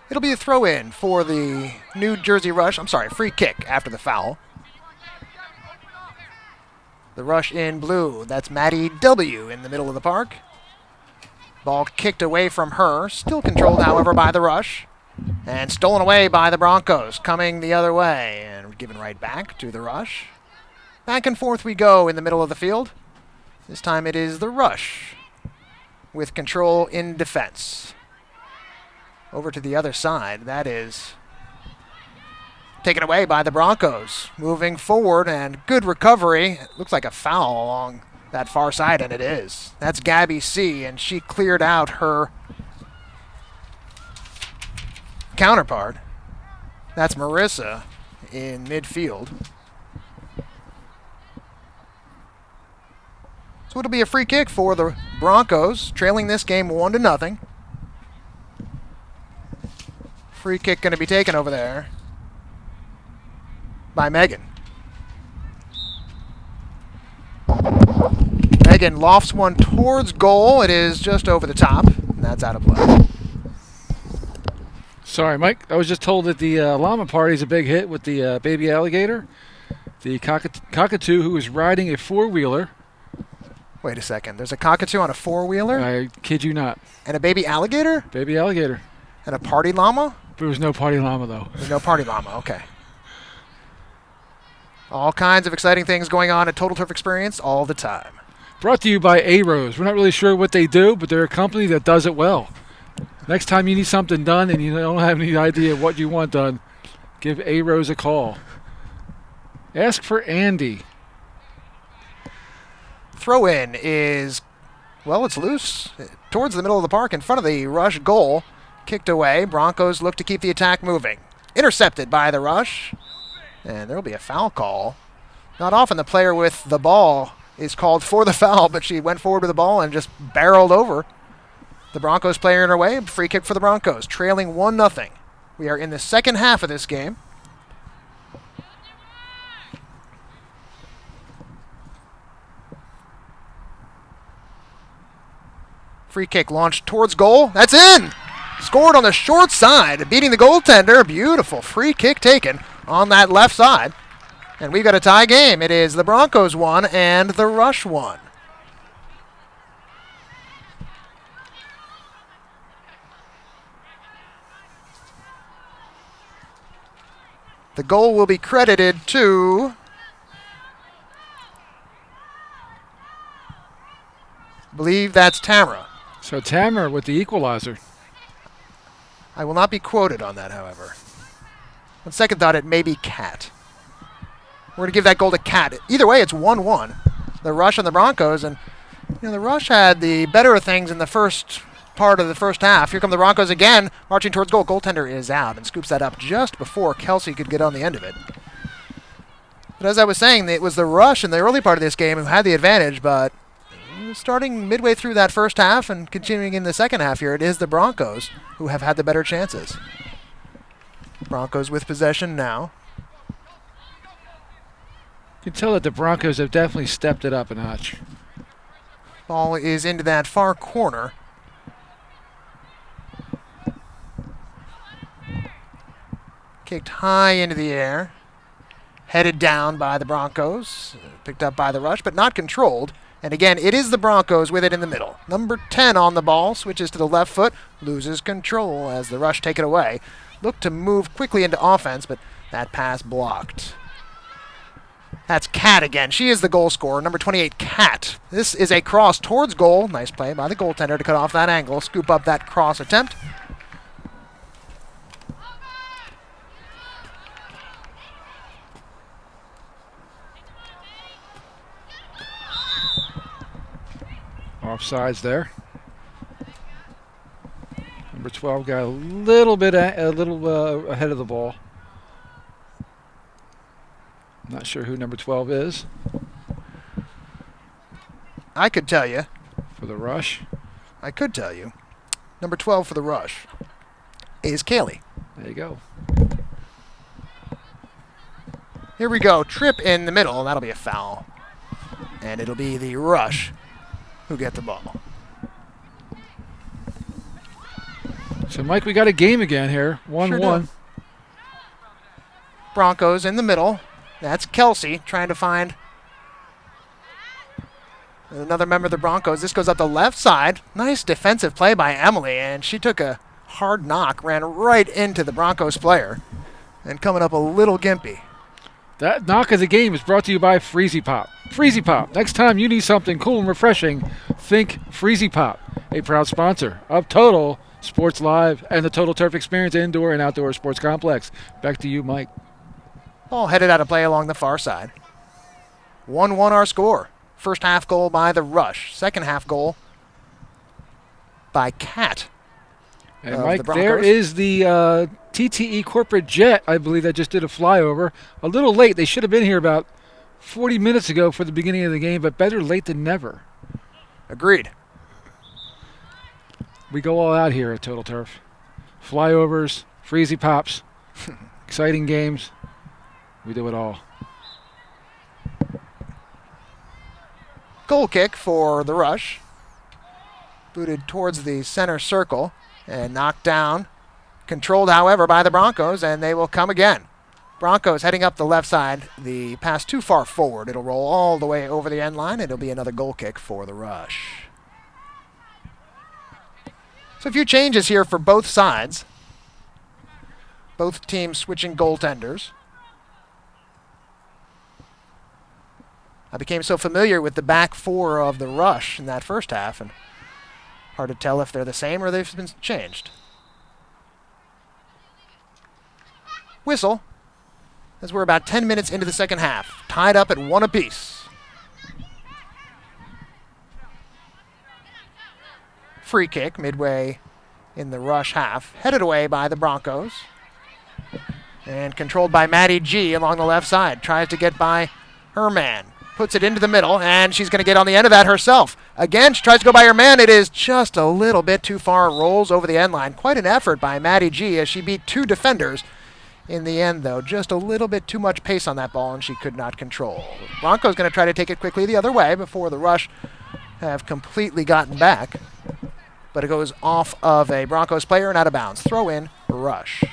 It'll be a throw in for the New Jersey Rush. I'm sorry, free kick after the foul. The Rush in blue. That's Maddie W. in the middle of the park. Ball kicked away from her. Still controlled, however, by the Rush. And stolen away by the Broncos. Coming the other way. And given right back to the Rush. Back and forth we go in the middle of the field. This time it is the Rush with control in defense. Over to the other side. That is taken away by the Broncos. Moving forward and good recovery. It looks like a foul along that far side, and it is. That's Gabby C., and she cleared out her counterpart. That's Marissa in midfield. So it'll be a free kick for the Broncos, trailing this game 1-0. Free kick going to be taken over there by Megan. Megan lofts one towards goal. It is just over the top, and that's out of play. Sorry, Mike. I was just told that the llama party is a big hit with the baby alligator. The cockatoo who is riding a four-wheeler. Wait a second. There's a cockatoo on a four-wheeler? I kid you not. And a baby alligator? Baby alligator. And a party llama? There was no party llama, though. There's no party llama. Okay. All kinds of exciting things going on at Total Turf Experience all the time. Brought to you by A-Rose. We're not really sure what they do, but they're a company that does it well. Next time you need something done and you don't have any idea what you want done, give A-Rose a call. Ask for Andy. Throw-in is, well, it's loose towards the middle of the park in front of the Rush goal. Kicked away. Broncos look to keep the attack moving. Intercepted by the Rush. And there will be a foul call. Not often the player with the ball is called for the foul, but she went forward with the ball and just barreled over the Broncos player in her way. Free kick for the Broncos, trailing 1-0. We are in the second half of this game. Free kick launched towards goal. That's in! Scored on the short side, beating the goaltender. Beautiful free kick taken on that left side. And we've got a tie game. It is the Broncos 1 and the Rush 1. The goal will be credited to I believe that's Tamara. So Tamara with the equalizer. I will not be quoted on that, however. On second thought, it may be Cat. We're going to give that goal to Cat. Either way, it's 1-1. The Rush and the Broncos, and the Rush had the better of things in the first part of the first half. Here come the Broncos again, marching towards goal. Goaltender is out and scoops that up just before Kelsey could get on the end of it. But as I was saying, it was the Rush in the early part of this game who had the advantage, but starting midway through that first half and continuing in the second half here, it is the Broncos who have had the better chances. Broncos with possession now. You can tell that the Broncos have definitely stepped it up a notch. Ball is into that far corner. Kicked high into the air. Headed down by the Broncos. Picked up by the Rush, but not controlled. And again, it is the Broncos with it in the middle. Number 10 on the ball, switches to the left foot, loses control as the Rush take it away. Look to move quickly into offense, but that pass blocked. That's Cat again. She is the goal scorer, number 28, Cat. This is a cross towards goal. Nice play by the goaltender to cut off that angle, scoop up that cross attempt. Offsides there. Number 12 got a little ahead of the ball. Not sure who number 12 is. I could tell you. For the Rush. I could tell you. Number 12 for the Rush is Kaylee. There you go. Here we go. Trip in the middle. That'll be a foul. And it'll be the Rush who get the ball. So, Mike, we got a game again here. 1-1. Sure. Broncos in the middle. That's Kelsey trying to find another member of the Broncos. This goes up the left side. Nice defensive play by Emily, and she took a hard knock, ran right into the Broncos player, and coming up a little gimpy. That knock of the game is brought to you by Freezy Pop. Freezy Pop. Next time you need something cool and refreshing, think Freezy Pop, a proud sponsor of Total Sports Live and the Total Turf Experience Indoor and Outdoor Sports Complex. Back to you, Mike. Ball headed out of play along the far side. 1-1 our score. First half goal by the Rush. Second half goal by Cat. And Mike, there is the TTE corporate jet, I believe, that just did a flyover. A little late. They should have been here about 40 minutes ago for the beginning of the game, but better late than never. Agreed. We go all out here at Total Turf. Flyovers, Freezy Pops, exciting games. We do it all. Goal kick for the Rush. Booted towards the center circle and knocked down. Controlled, however, by the Broncos, and they will come again. Broncos heading up the left side. The pass too far forward. It'll roll all the way over the end line. It'll be another goal kick for the Rush. So a few changes here for both sides. Both teams switching goaltenders. I became so familiar with the back four of the Rush in that first half, and hard to tell if they're the same or they've been changed. Whistle, as we're about 10 minutes into the second half, tied up at 1 apiece. Free kick midway in the Rush half, headed away by the Broncos, and controlled by Maddie G along the left side. Tries to get by her man. Puts it into the middle, and she's going to get on the end of that herself. Again, she tries to go by her man. It is just a little bit too far. Rolls over the end line. Quite an effort by Maddie G as she beat 2 defenders. In the end, though, just a little bit too much pace on that ball, and she could not control. Broncos going to try to take it quickly the other way before the Rush have completely gotten back. But it goes off of a Broncos player and out of bounds. Throw in, Rush.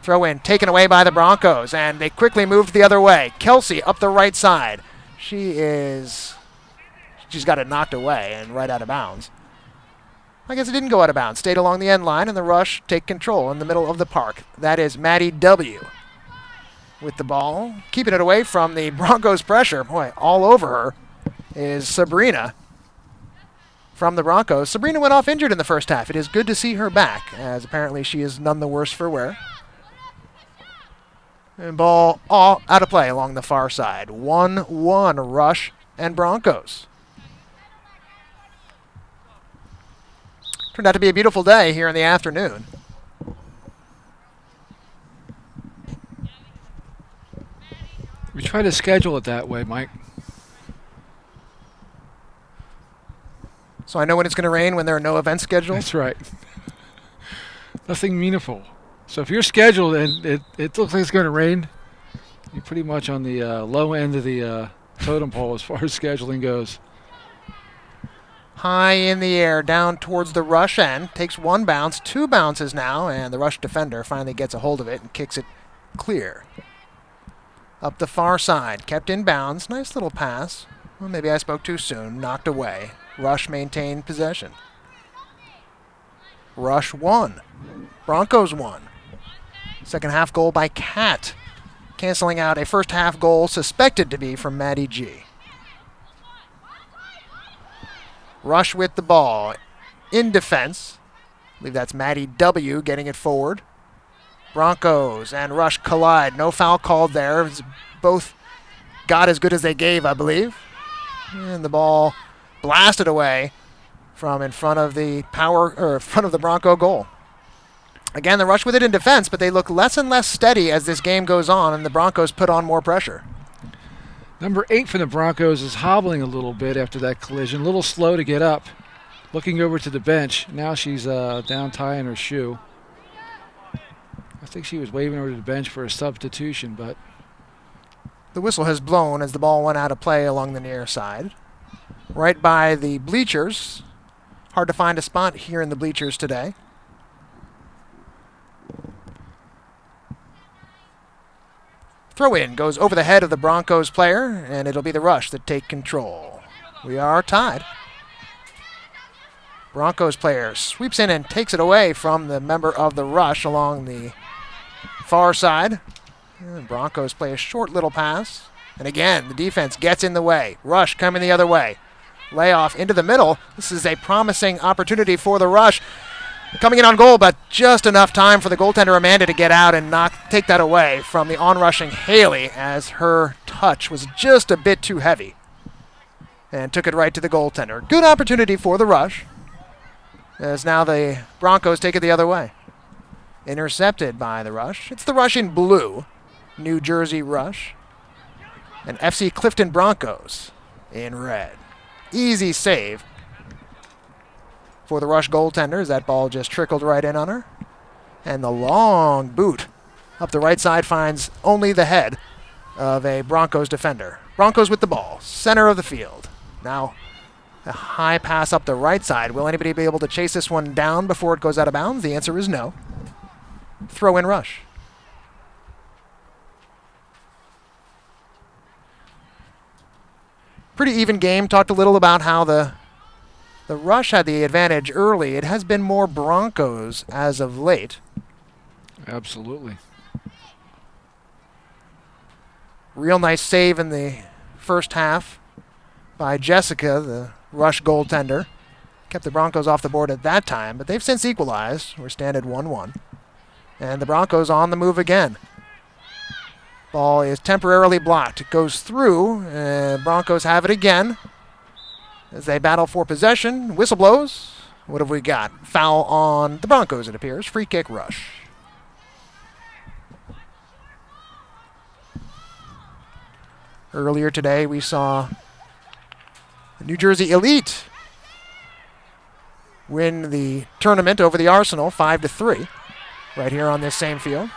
Throw in, taken away by the Broncos, and they quickly moved the other way. Kelsey up the right side. She's got it knocked away and right out of bounds. I guess it didn't go out of bounds. Stayed along the end line, and the Rush take control in the middle of the park. That is Maddie W. with the ball, keeping it away from the Broncos' pressure. Boy, all over her is Sabrina from the Broncos. Sabrina went off injured in the first half. It is good to see her back, as apparently she is none the worse for wear. And ball all out of play along the far side. 1-1 Rush and Broncos. Turned out to be a beautiful day here in the afternoon. We try to schedule it that way, Mike. So I know when it's going to rain when there are no events scheduled? That's right. Nothing meaningful. So if you're scheduled and it looks like it's going to rain, you're pretty much on the low end of the totem pole as far as scheduling goes. High in the air, down towards the Rush end. Takes one bounce, two bounces now, and the Rush defender finally gets a hold of it and kicks it clear. Up the far side, kept in bounds. Nice little pass. Well, maybe I spoke too soon. Knocked away. Rush maintained possession. Rush won. Broncos won. Second half goal by Cat, canceling out a first half goal suspected to be from Maddie G. Rush with the ball. In defense. I believe that's Maddie W getting it forward. Broncos and Rush collide. No foul called there. Both got as good as they gave, I believe. And the ball blasted away from in front of the Bronco goal. Again, the Rush with it in defense, but they look less and less steady as this game goes on, and the Broncos put on more pressure. Number 8 for the Broncos is hobbling a little bit after that collision. A little slow to get up. Looking over to the bench. Now she's down tying her shoe. I think she was waving over to the bench for a substitution, but... The whistle has blown as the ball went out of play along the near side. Right by the bleachers. Hard to find a spot here in the bleachers today. Throw in goes over the head of the Broncos player, and it'll be the Rush that take control. We are tied. Broncos player sweeps in and takes it away from the member of the Rush along the far side. And Broncos play a short little pass. And again, the defense gets in the way. Rush coming the other way. Layoff into the middle. This is a promising opportunity for the Rush. Coming in on goal, but just enough time for the goaltender Amanda to get out and take that away from the on-rushing Haley, as her touch was just a bit too heavy. And took it right to the goaltender. Good opportunity for the Rush, as now the Broncos take it the other way. Intercepted by the Rush. It's the Rush in blue. New Jersey Rush. And FC Clifton Broncos in red. Easy save for the Rush goaltender, as that ball just trickled right in on her. And the long boot up the right side finds only the head of a Broncos defender. Broncos with the ball, center of the field. Now a high pass up the right side. Will anybody be able to chase this one down before it goes out of bounds? The answer is no. Throw in Rush. Pretty even game. Talked a little about how the Rush had the advantage early. It has been more Broncos as of late. Absolutely. Real nice save in the first half by Jessica, the Rush goaltender. Kept the Broncos off the board at that time, but they've since equalized. We're standing 1-1. And the Broncos on the move again. Ball is temporarily blocked. It goes through. Broncos have it again as they battle for possession. Whistle blows. What have we got? Foul on the Broncos, it appears. Free kick Rush. Earlier today, we saw the New Jersey Elite win the tournament over the Arsenal 5-3 right here on this same field.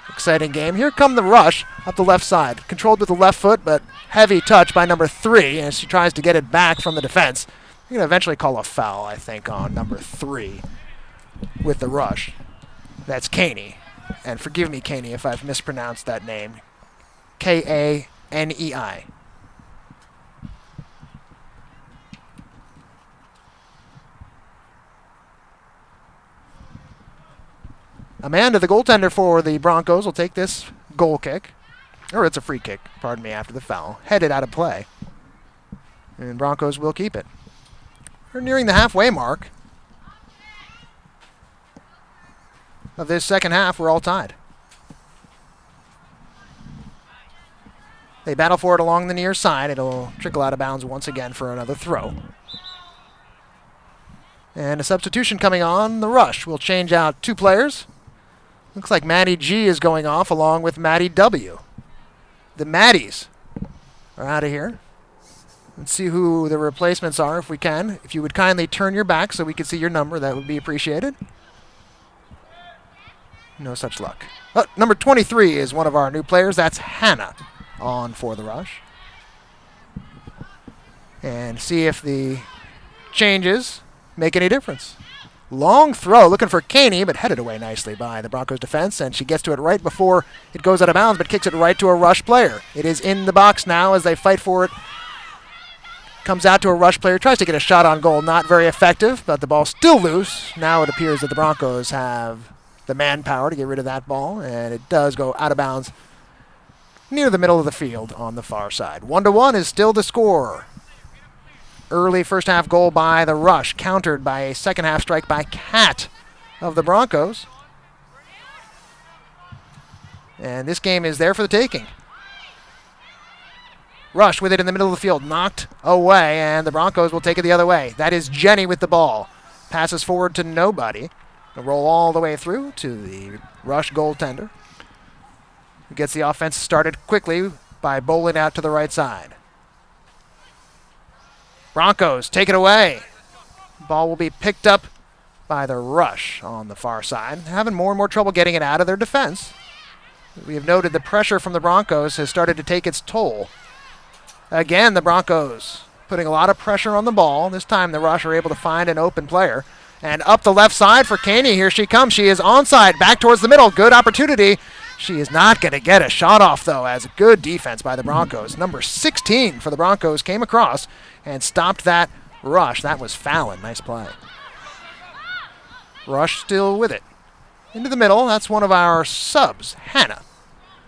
Exciting game. Here come the Rush up the left side. Controlled with the left foot, but heavy touch by number 3 as she tries to get it back from the defense. They're going to eventually call a foul, I think, on number 3 with the Rush. That's Caney. And forgive me, Caney, if I've mispronounced that name. Kanei. Amanda, the goaltender for the Broncos, will take this goal kick. Or it's a free kick, pardon me, after the foul. Headed out of play. And Broncos will keep it. We're nearing the halfway mark of this second half. We're all tied. They battle for it along the near side. It'll trickle out of bounds once again for another throw. And a substitution coming on. The Rush will change out 2 players. Looks like Maddie G is going off along with Maddie W. The Maddies are out of here. Let's see who the replacements are if we can. If you would kindly turn your back so we can see your number, that would be appreciated. No such luck. Oh, number 23 is one of our new players. That's Hannah on for the Rush. And see if the changes make any difference. Long throw, looking for Caney, but headed away nicely by the Broncos defense, and she gets to it right before it goes out of bounds, but kicks it right to a Rush player. It is in the box now as they fight for it. Comes out to a Rush player, tries to get a shot on goal, not very effective, but the ball's still loose. Now it appears that the Broncos have the manpower to get rid of that ball, and it does go out of bounds near the middle of the field on the far side. 1-1 is still the score. Early first half goal by the Rush, countered by a second half strike by Cat of the Broncos. And this game is there for the taking. Rush with it in the middle of the field, knocked away, and the Broncos will take it the other way. That is Jenny with the ball. Passes forward to nobody. A roll all the way through to the Rush goaltender, who gets the offense started quickly by bowling out to the right side. Broncos take it away. Ball will be picked up by the Rush on the far side, having more and more trouble getting it out of their defense. We have noted the pressure from the Broncos has started to take its toll. Again, the Broncos putting a lot of pressure on the ball. This time the Rush are able to find an open player. And up the left side for Caney. Here she comes. She is onside, back towards the middle. Good opportunity. She is not going to get a shot off, though, as a good defense by the Broncos. Number 16 for the Broncos came across and stopped that Rush. That was Fallon. Nice play. Rush still with it. Into the middle. That's one of our subs, Hannah.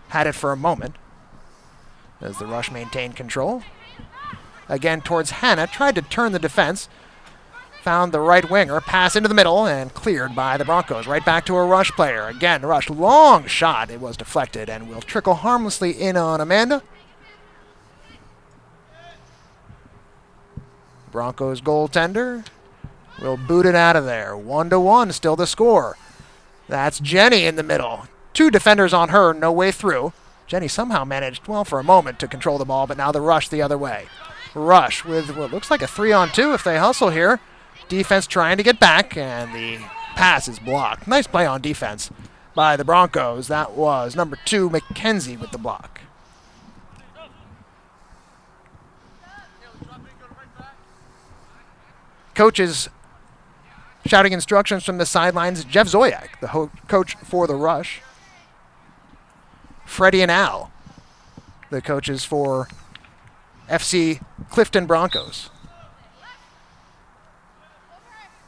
Had it for a moment as the Rush maintained control. Again towards Hannah. Tried to turn the defense. Found the right winger, pass into the middle, and cleared by the Broncos. Right back to a Rush player. Again, Rush, long shot. It was deflected and will trickle harmlessly in on Amanda. Broncos goaltender will boot it out of there. 1-1, still the score. That's Jenny in the middle. 2 defenders on her, no way through. Jenny somehow managed, well, for a moment to control the ball, but now the Rush the other way. Rush with what looks like a 3-on-2 if they hustle here. Defense trying to get back, and the pass is blocked. Nice play on defense by the Broncos. That was number 2, McKenzie, with the block. Coaches shouting instructions from the sidelines. Jeff Zoyak, the coach for the Rush. Freddie and Al, the coaches for FC Clifton Broncos.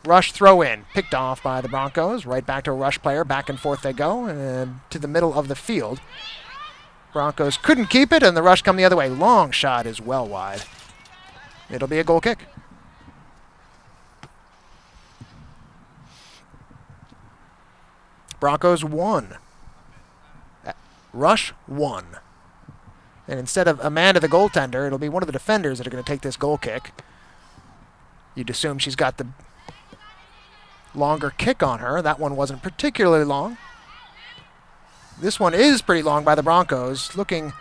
Rush throw in, picked off by the Broncos. Right back to a Rush player. Back and forth they go, and to the middle of the field. Broncos couldn't keep it, and the Rush come the other way. Long shot is well wide. It'll be a goal kick. Broncos 1. Rush 1. And instead of Amanda, the goaltender, it'll be one of the defenders that are going to take this goal kick. You'd assume she's got the longer kick on her. That one wasn't particularly long. This one is pretty long by the Broncos, looking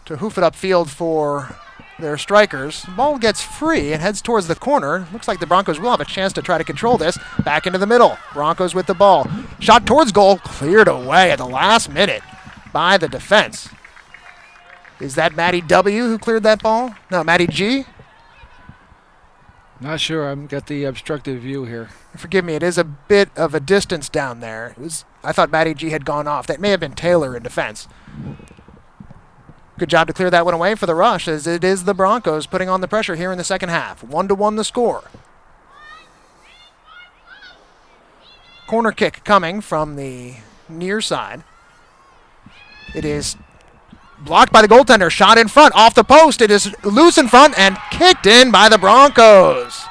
to hoof it upfield for their strikers. The ball gets free and heads towards the corner. Looks like the Broncos will have a chance to try to control this. Back into the middle. Broncos with the ball. Shot towards goal. Cleared away at the last minute by the defense. Is that Maddie W. who cleared that ball? No, Maddie G. Not sure. I've got the obstructive view here. Forgive me, it is a bit of a distance down there. I thought Maddie G had gone off. That may have been Taylor in defense. Good job to clear that one away for the Rush, as it is the Broncos putting on the pressure here in the second half. 1-1 the score. Corner kick coming from the near side. It is blocked by the goaltender. Shot in front, off the post. It is loose in front and kicked in by the Broncos.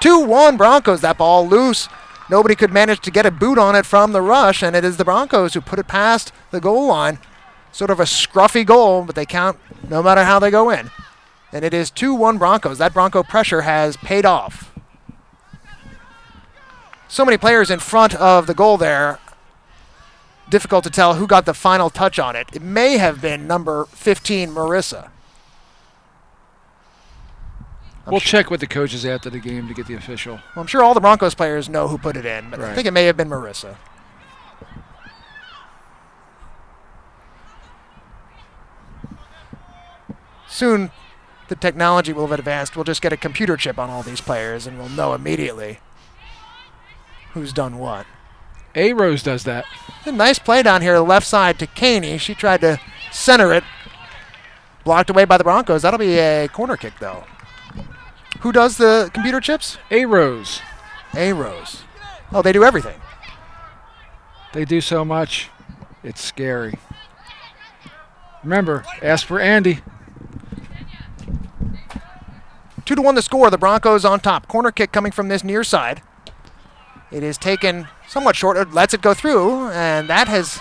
2-1 Broncos. That ball loose. Nobody could manage to get a boot on it from the Rush, and it is the Broncos who put it past the goal line. Sort of a scruffy goal, but they count no matter how they go in. And it is 2-1 Broncos. That Bronco pressure has paid off. So many players in front of the goal there. Difficult to tell who got the final touch on it. It may have been number 15, Marissa. We'll check with the coaches after the game to get the official. Well, I'm sure all the Broncos players know who put it in, but right. I think it may have been Marissa. Soon, the technology will have advanced. We'll just get a computer chip on all these players, and we'll know immediately who's done what. A-Rose does that. A nice play down here, the left side to Caney. She tried to center it. Blocked away by the Broncos. That'll be a corner kick, though. Who does the computer chips? A-Rose. A-Rose. Oh, they do everything. They do so much. It's scary. Remember, ask for Andy. 2-1 the score. The Broncos on top. Corner kick coming from this near side. It is taken somewhat short. It lets it go through, and that has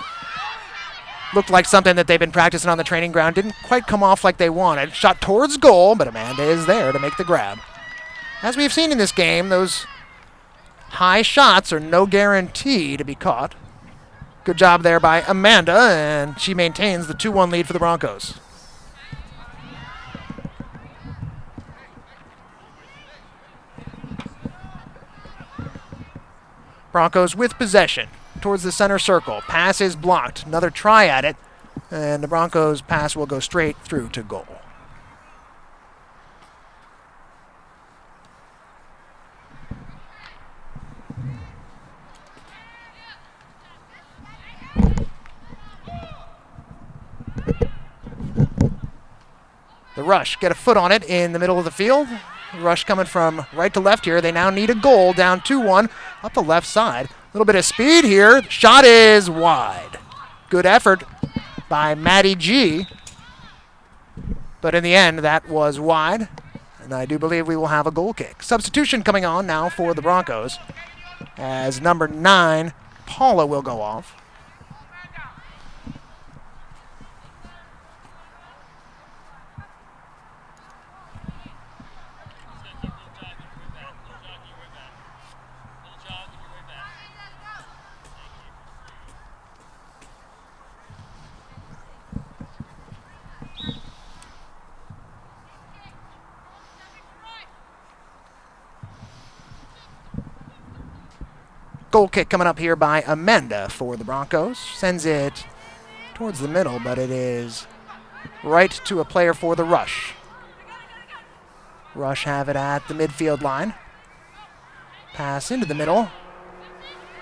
looked like something that they've been practicing on the training ground. Didn't quite come off like they wanted. Shot towards goal, but Amanda is there to make the grab. As we've seen in this game, those high shots are no guarantee to be caught. Good job there by Amanda, and she maintains the 2-1 lead for the Broncos. Broncos with possession towards the center circle. Pass is blocked. Another try at it, and the Broncos' pass will go straight through to goal. The Rush get a foot on it in the middle of the field. Rush coming from right to left here. They now need a goal, down 2-1 up the left side. A little bit of speed here. Shot is wide. Good effort by Maddie G. But in the end, that was wide. And I do believe we will have a goal kick. Substitution coming on now for the Broncos as number 9, Paula, will go off. Goal kick coming up here by Amanda for the Broncos. Sends it towards the middle, but it is right to a player for the Rush. Rush have it at the midfield line. Pass into the middle.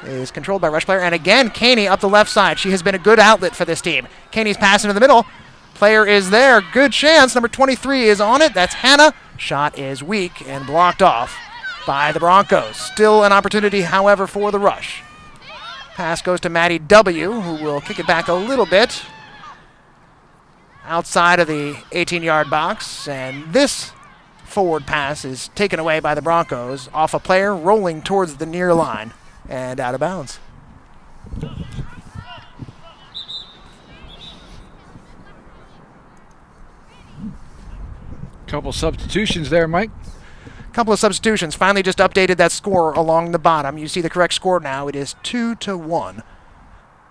Is controlled by Rush player. And again, Caney up the left side. She has been a good outlet for this team. Caney's pass into the middle. Player is there. Good chance. Number 23 is on it. That's Hannah. Shot is weak and blocked off by the Broncos. Still an opportunity, however, for the Rush. Pass goes to Maddie W., who will kick it back a little bit outside of the 18-yard box. And this forward pass is taken away by the Broncos off a player rolling towards the near line and out of bounds. Couple substitutions there, Mike. Couple of substitutions. Finally just updated that score along the bottom. You see the correct score now. It is 2-1.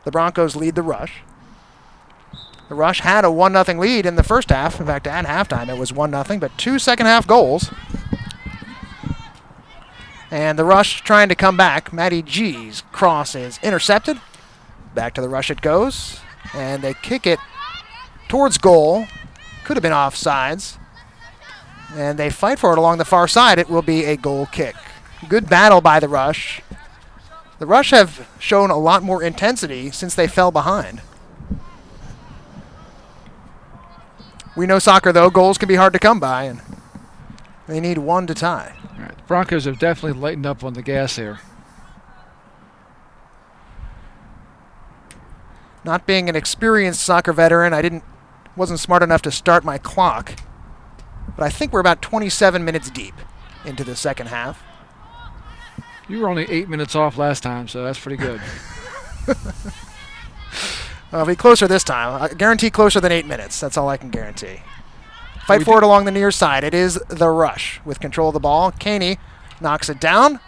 The Broncos lead the Rush. The Rush had a 1-0 lead in the first half. In fact, at halftime it was 1-0, but 2 second-half goals. And the Rush trying to come back. Maddie G's cross is intercepted. Back to the Rush it goes. And they kick it towards goal. Could have been offsides. And they fight for it along the far side. It will be a goal kick. Good battle by the Rush. The Rush have shown a lot more intensity since they fell behind. We know soccer, though. Goals can be hard to come by, and they need one to tie. All right. The Broncos have definitely lightened up on the gas here. Not being an experienced soccer veteran, wasn't smart enough to start my clock. But I think we're about 27 minutes deep into the second half. You were only 8 minutes off last time, so that's pretty good. I'll be closer this time. I guarantee closer than 8 minutes. That's all I can guarantee. Fight forward along the near side. It is the Rush with control of the ball. Caney knocks it down.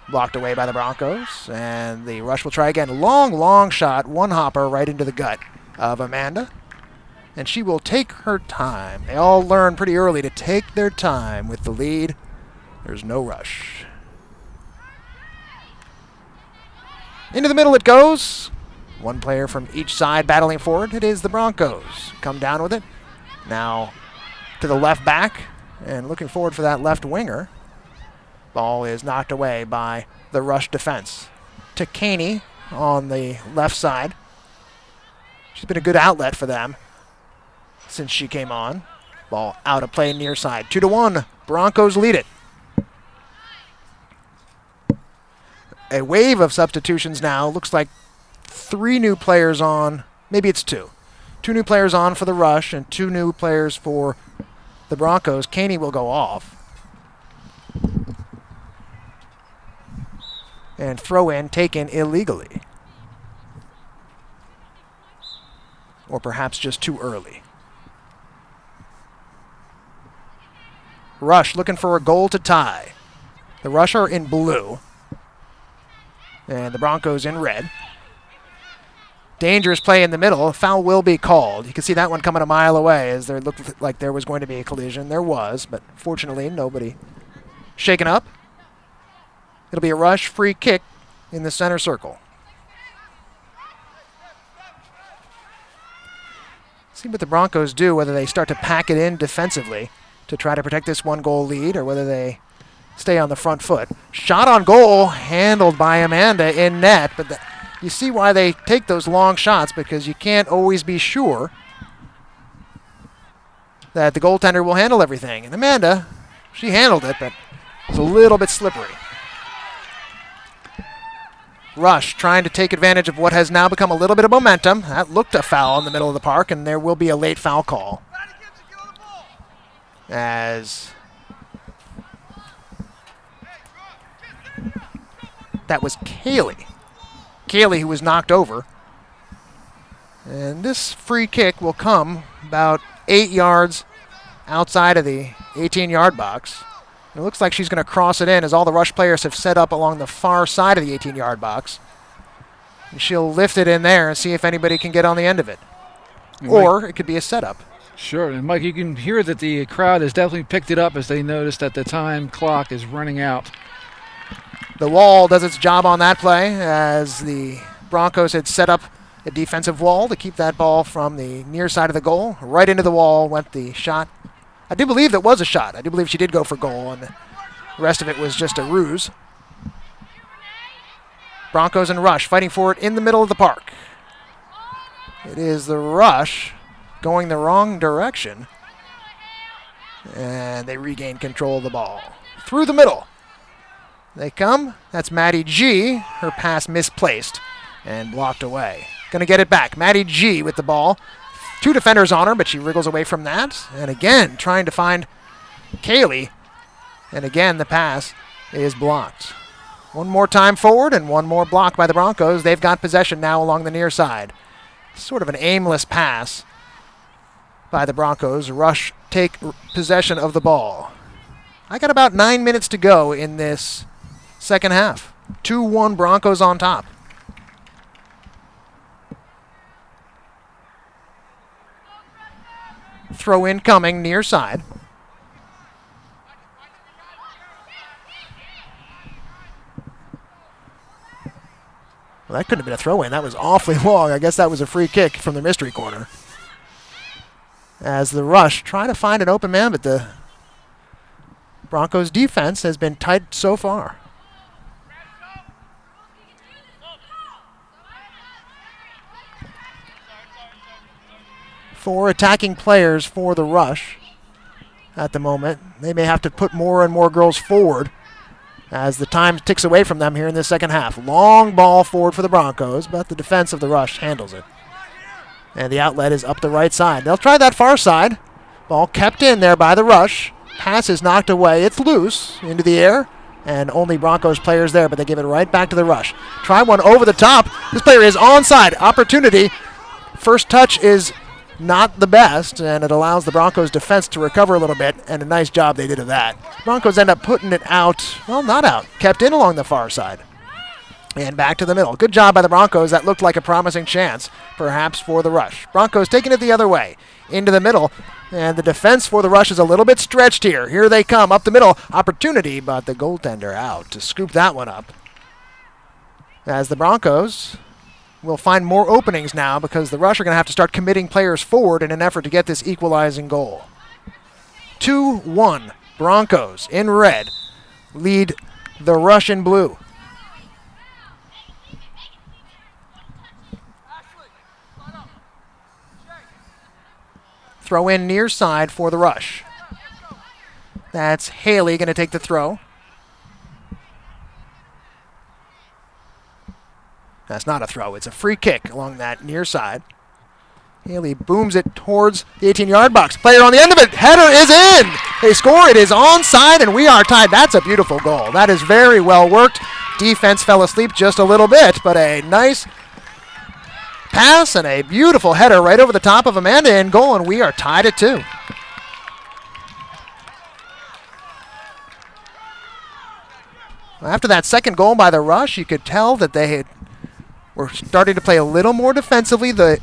Blocked away by the Broncos. And the Rush will try again. Long shot. One hopper right into the gut of Amanda. And she will take her time. They all learn pretty early to take their time with the lead. There's no rush. Into the middle it goes. One player from each side battling forward. It is the Broncos. Come down with it. Now to the left back. And looking forward for that left winger. Ball is knocked away by the Rush defense. To Caney on the left side. She's been a good outlet for them since she came on. Ball out of play near side. 2-1. Broncos lead it. A wave of substitutions now. Looks like 3 new players on. Maybe it's 2. 2 new players on for the Rush and 2 new players for the Broncos. Caney will go off. And throw in taken illegally. Or perhaps just too early. Rush looking for a goal to tie. The Rush are in blue. And the Broncos in red. Dangerous play in the middle. A foul will be called. You can see that one coming a mile away as there looked like there was going to be a collision. There was, but fortunately nobody shaken up. It'll be a Rush free kick in the center circle. See what the Broncos do, whether they start to pack it in defensively to try to protect this 1-goal lead or whether they stay on the front foot. Shot on goal, handled by Amanda in net, but you see why they take those long shots, because you can't always be sure that the goaltender will handle everything. And Amanda, she handled it, but it was a little bit slippery. Rush trying to take advantage of what has now become a little bit of momentum. That looked a foul in the middle of the park, and there will be a late foul call. As that was Kaylee. Kaylee who was knocked over. And this free kick will come about 8 yards outside of the 18-yard box. It looks like she's going to cross it in as all the Rush players have set up along the far side of the 18-yard box. And she'll lift it in there and see if anybody can get on the end of it. Or it could be a setup. Sure, and Mike, you can hear that the crowd has definitely picked it up as they noticed that the time clock is running out. The wall does its job on that play as the Broncos had set up a defensive wall to keep that ball from the near side of the goal. Right into the wall went the shot. I do believe that was a shot. I do believe she did go for goal, and the rest of it was just a ruse. Broncos and Rush fighting for it in the middle of the park. It is the Rush going the wrong direction. And they regain control of the ball. Through the middle. They come. That's Maddie G. Her pass misplaced and blocked away. Going to get it back. Maddie G with the ball. 2 defenders on her, but she wriggles away from that. And again, trying to find Kaylee. And again, the pass is blocked. One more time forward and one more block by the Broncos. They've got possession now along the near side. Sort of an aimless pass by the Broncos. Rush take possession of the ball. I got about 9 minutes to go in this second half. 2-1 Broncos on top. Throw in coming near side. Well, that couldn't have been a throw in. That was awfully long. I guess that was a free kick from the mystery corner. As the Rush try to find an open man, but the Broncos defense has been tight so far. Four attacking players for the Rush at the moment. They may have to put more and more girls forward as the time ticks away from them here in the second half. Long ball forward for the Broncos, but the defense of the Rush handles it. And the outlet is up the right side. They'll try that far side. Ball kept in there by the rush. Pass is knocked away. It's loose into the air. And only Broncos players there, but they give it right back to the rush. Try one over the top. This player is onside. Opportunity. First touch is not the best, and it allows the Broncos defense to recover a little bit, and a nice job they did of that. Broncos end up putting it out. Well, not out. Kept in along the far side. And back to the middle. Good job by the Broncos. That looked like a promising chance, perhaps, for the rush. Broncos taking it the other way, into the middle. And the defense for the rush is a little bit stretched here. Here they come, up the middle. Opportunity, but the goaltender out to scoop that one up. As the Broncos will find more openings now because the rush are going to have to start committing players forward in an effort to get this equalizing goal. 2-1. Broncos in red lead the rush in blue. Throw in near side for the rush. That's Haley going to take the throw. That's not a throw. It's a free kick along that near side. Haley booms it towards the 18-yard box. Player on the end of it. Header is in. They score. It is onside, and we are tied. That's a beautiful goal. That is very well worked. Defense fell asleep just a little bit, but a nice pass and a beautiful header right over the top of Amanda in goal, and we are tied at 2. After that second goal by the Rush, you could tell that they were starting to play a little more defensively. The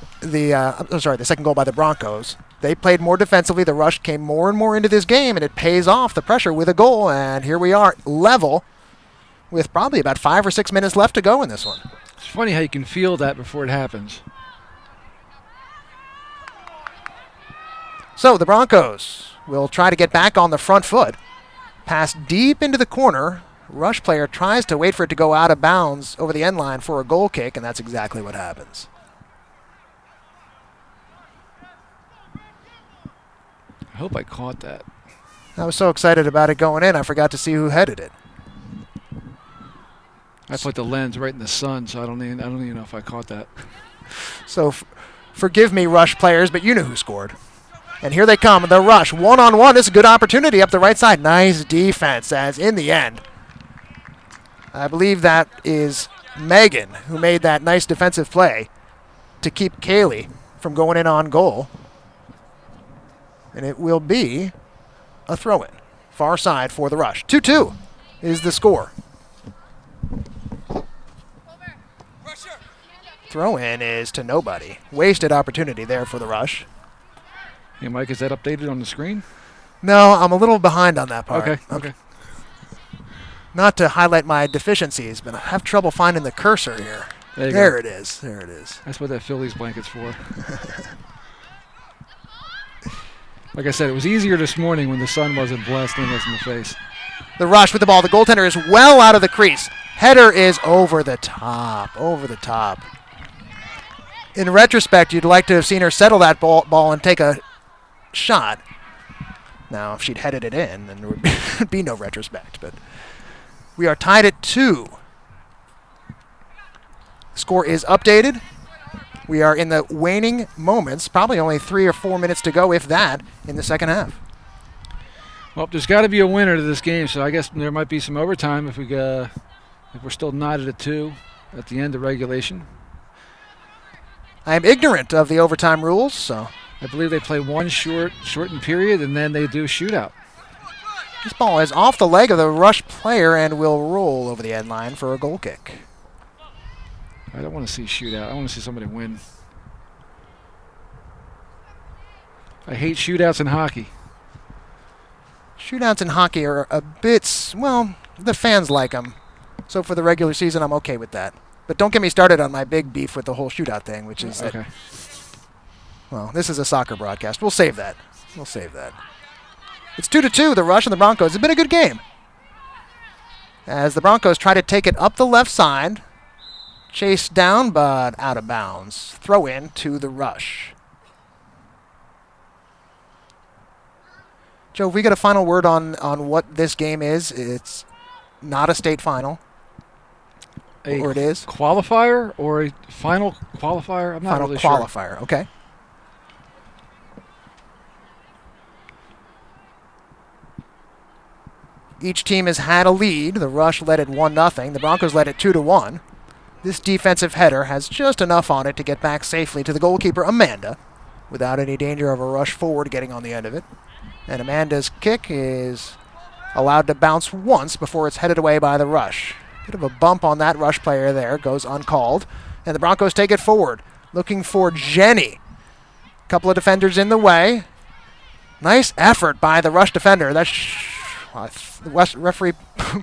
second goal by the Broncos. They played more defensively. The Rush came more and more into this game, and it pays off the pressure with a goal. And here we are, level, with probably about 5 or 6 minutes left to go in this one. It's funny how you can feel that before it happens. So the Broncos will try to get back on the front foot. Pass deep into the corner. Rush player tries to wait for it to go out of bounds over the end line for a goal kick, and that's exactly what happens. I hope I caught that. I was so excited about it going in, I forgot to see who headed it. I put the lens right in the sun, so I don't even know if I caught that. So forgive me, Rush players, but you know who scored. And here they come, the Rush, one-on-one. This is a good opportunity up the right side. Nice defense, as in the end, I believe that is Megan who made that nice defensive play to keep Kaylee from going in on goal. And it will be a throw-in. Far side for the Rush. 2-2 is the score. Throw-in is to nobody. Wasted opportunity there for the Rush. Hey, Mike, is that updated on the screen? No, I'm a little behind on that part. Okay. Not to highlight my deficiencies, but I have trouble finding the cursor here. There it is. There it is. That's what that Phillies blanket's for. Like I said, it was easier this morning when the sun wasn't blasting us in the face. The Rush with the ball. The goaltender is well out of the crease. Header is over the top. Over the top. In retrospect, you'd like to have seen her settle that ball and take a shot. Now, if she'd headed it in, then there would be no retrospect. But we are tied at 2. Score is updated. We are in the waning moments, probably only 3 or 4 minutes to go, if that, in the second half. Well, there's got to be a winner to this game, so I guess there might be some overtime if we're still knotted at 2 at the end of regulation. I am ignorant of the overtime rules, so I believe they play one shortened period, and then they do shootout. this ball is off the leg of the Rush player and will roll over the end line for a goal kick. I don't want to see shootout. I want to see somebody win. I hate shootouts in hockey. Shootouts in hockey are a bit, well, the fans like them. So for the regular season, I'm okay with that. But don't get me started on my big beef with the whole shootout thing, which is okay. Well, this is a soccer broadcast. We'll save that. We'll save that. It's 2-2, the Rush and the Broncos. It's been a good game. As the Broncos try to take it up the left side. Chased down, but out of bounds. Throw in to the Rush. Joe, we got a final word on what this game is. It's not a state final. Or it is? Qualifier or a final qualifier? I'm not final really qualifier, sure. Okay. Each team has had a lead. The Rush led it 1-0. The Broncos led it 2-1. This defensive header has just enough on it to get back safely to the goalkeeper, Amanda, without any danger of a rush forward getting on the end of it. And Amanda's kick is allowed to bounce once before it's headed away by the Rush. Bit of a bump on that Rush player there, goes uncalled. And the Broncos take it forward, looking for Jenny. Couple of defenders in the way. Nice effort by the Rush defender. The referee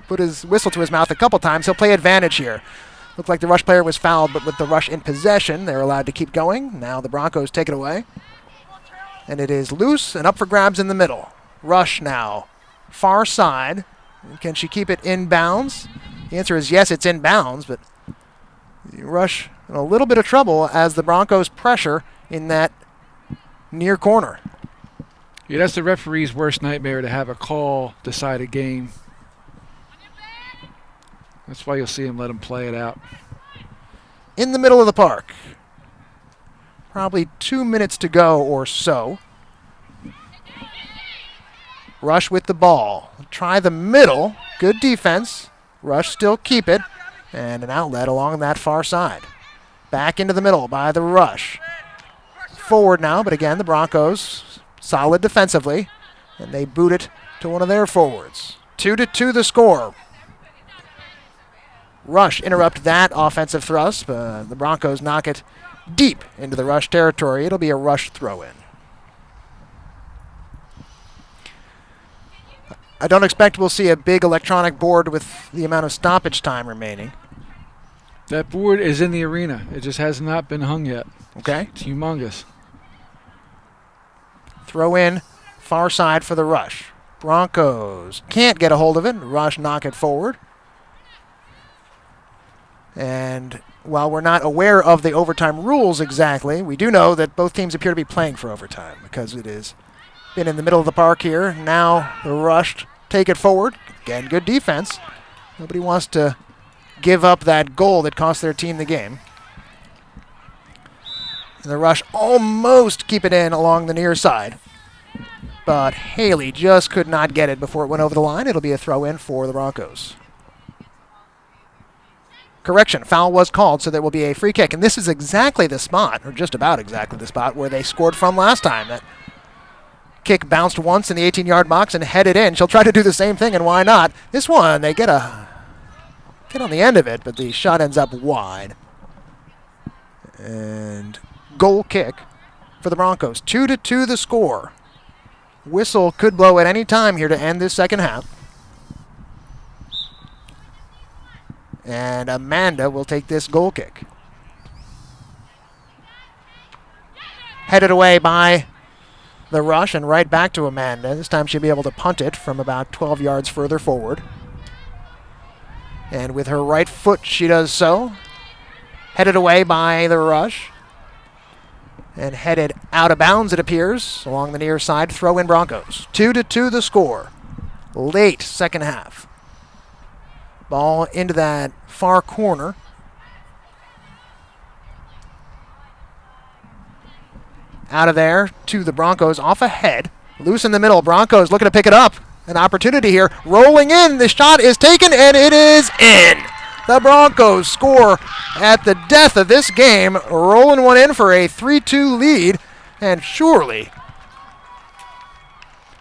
put his whistle to his mouth a couple times. He'll play advantage here. Looked like the Rush player was fouled, but with the Rush in possession, they're allowed to keep going. Now the Broncos take it away. And it is loose and up for grabs in the middle. Rush now. Far side. Can she keep it in bounds? The answer is yes, it's in bounds, but Rush in a little bit of trouble as the Broncos pressure in that near corner. Yeah, that's the referee's worst nightmare, to have a call decide a game. That's why you'll see him let him play it out. In the middle of the park. Probably 2 minutes to go or so. Rush with the ball. Try the middle. Good defense. Rush still keep it. And an outlet along that far side. Back into the middle by the Rush. Forward now, but again, the Broncos solid defensively. And they boot it to one of their forwards. 2-2 the score. Rush interrupt that offensive thrust. The Broncos knock it deep into the Rush territory. It'll be a Rush throw-in. I don't expect we'll see a big electronic board with the amount of stoppage time remaining. That board is in the arena. It just has not been hung yet. Okay. It's humongous. Throw in, far side for the Rush. Broncos can't get a hold of it. Rush knock it forward. And while we're not aware of the overtime rules exactly, we do know that both teams appear to be playing for overtime because it has been in the middle of the park here. Now the Rush take it forward. Again, good defense. Nobody wants to give up that goal that cost their team the game. And the Rush almost keep it in along the near side. But Haley just could not get it before it went over the line. It'll be a throw-in for the Broncos. Correction, foul was called, so there will be a free kick. And this is exactly the spot, or just about exactly the spot, where they scored from last time. That kick bounced once in the 18-yard box and headed in. She'll try to do the same thing, and why not? This one, they get on the end of it, but the shot ends up wide. And goal kick for the Broncos. 2-2 the score. Whistle could blow at any time here to end this second half. And Amanda will take this goal kick. Headed away by the Rush and right back to Amanda. This time she'll be able to punt it from about 12 yards further forward. And with her right foot, she does so. Headed away by the Rush. And headed out of bounds, it appears, along the near side. Throw in Broncos. 2-2 the score. Late second half. Ball into that far corner. Out of there to the Broncos, off ahead. Loose in the middle. Broncos looking to pick it up. An opportunity here. Rolling in. The shot is taken, and it is in. The Broncos score at the death of this game, rolling one in for a 3-2 lead. And surely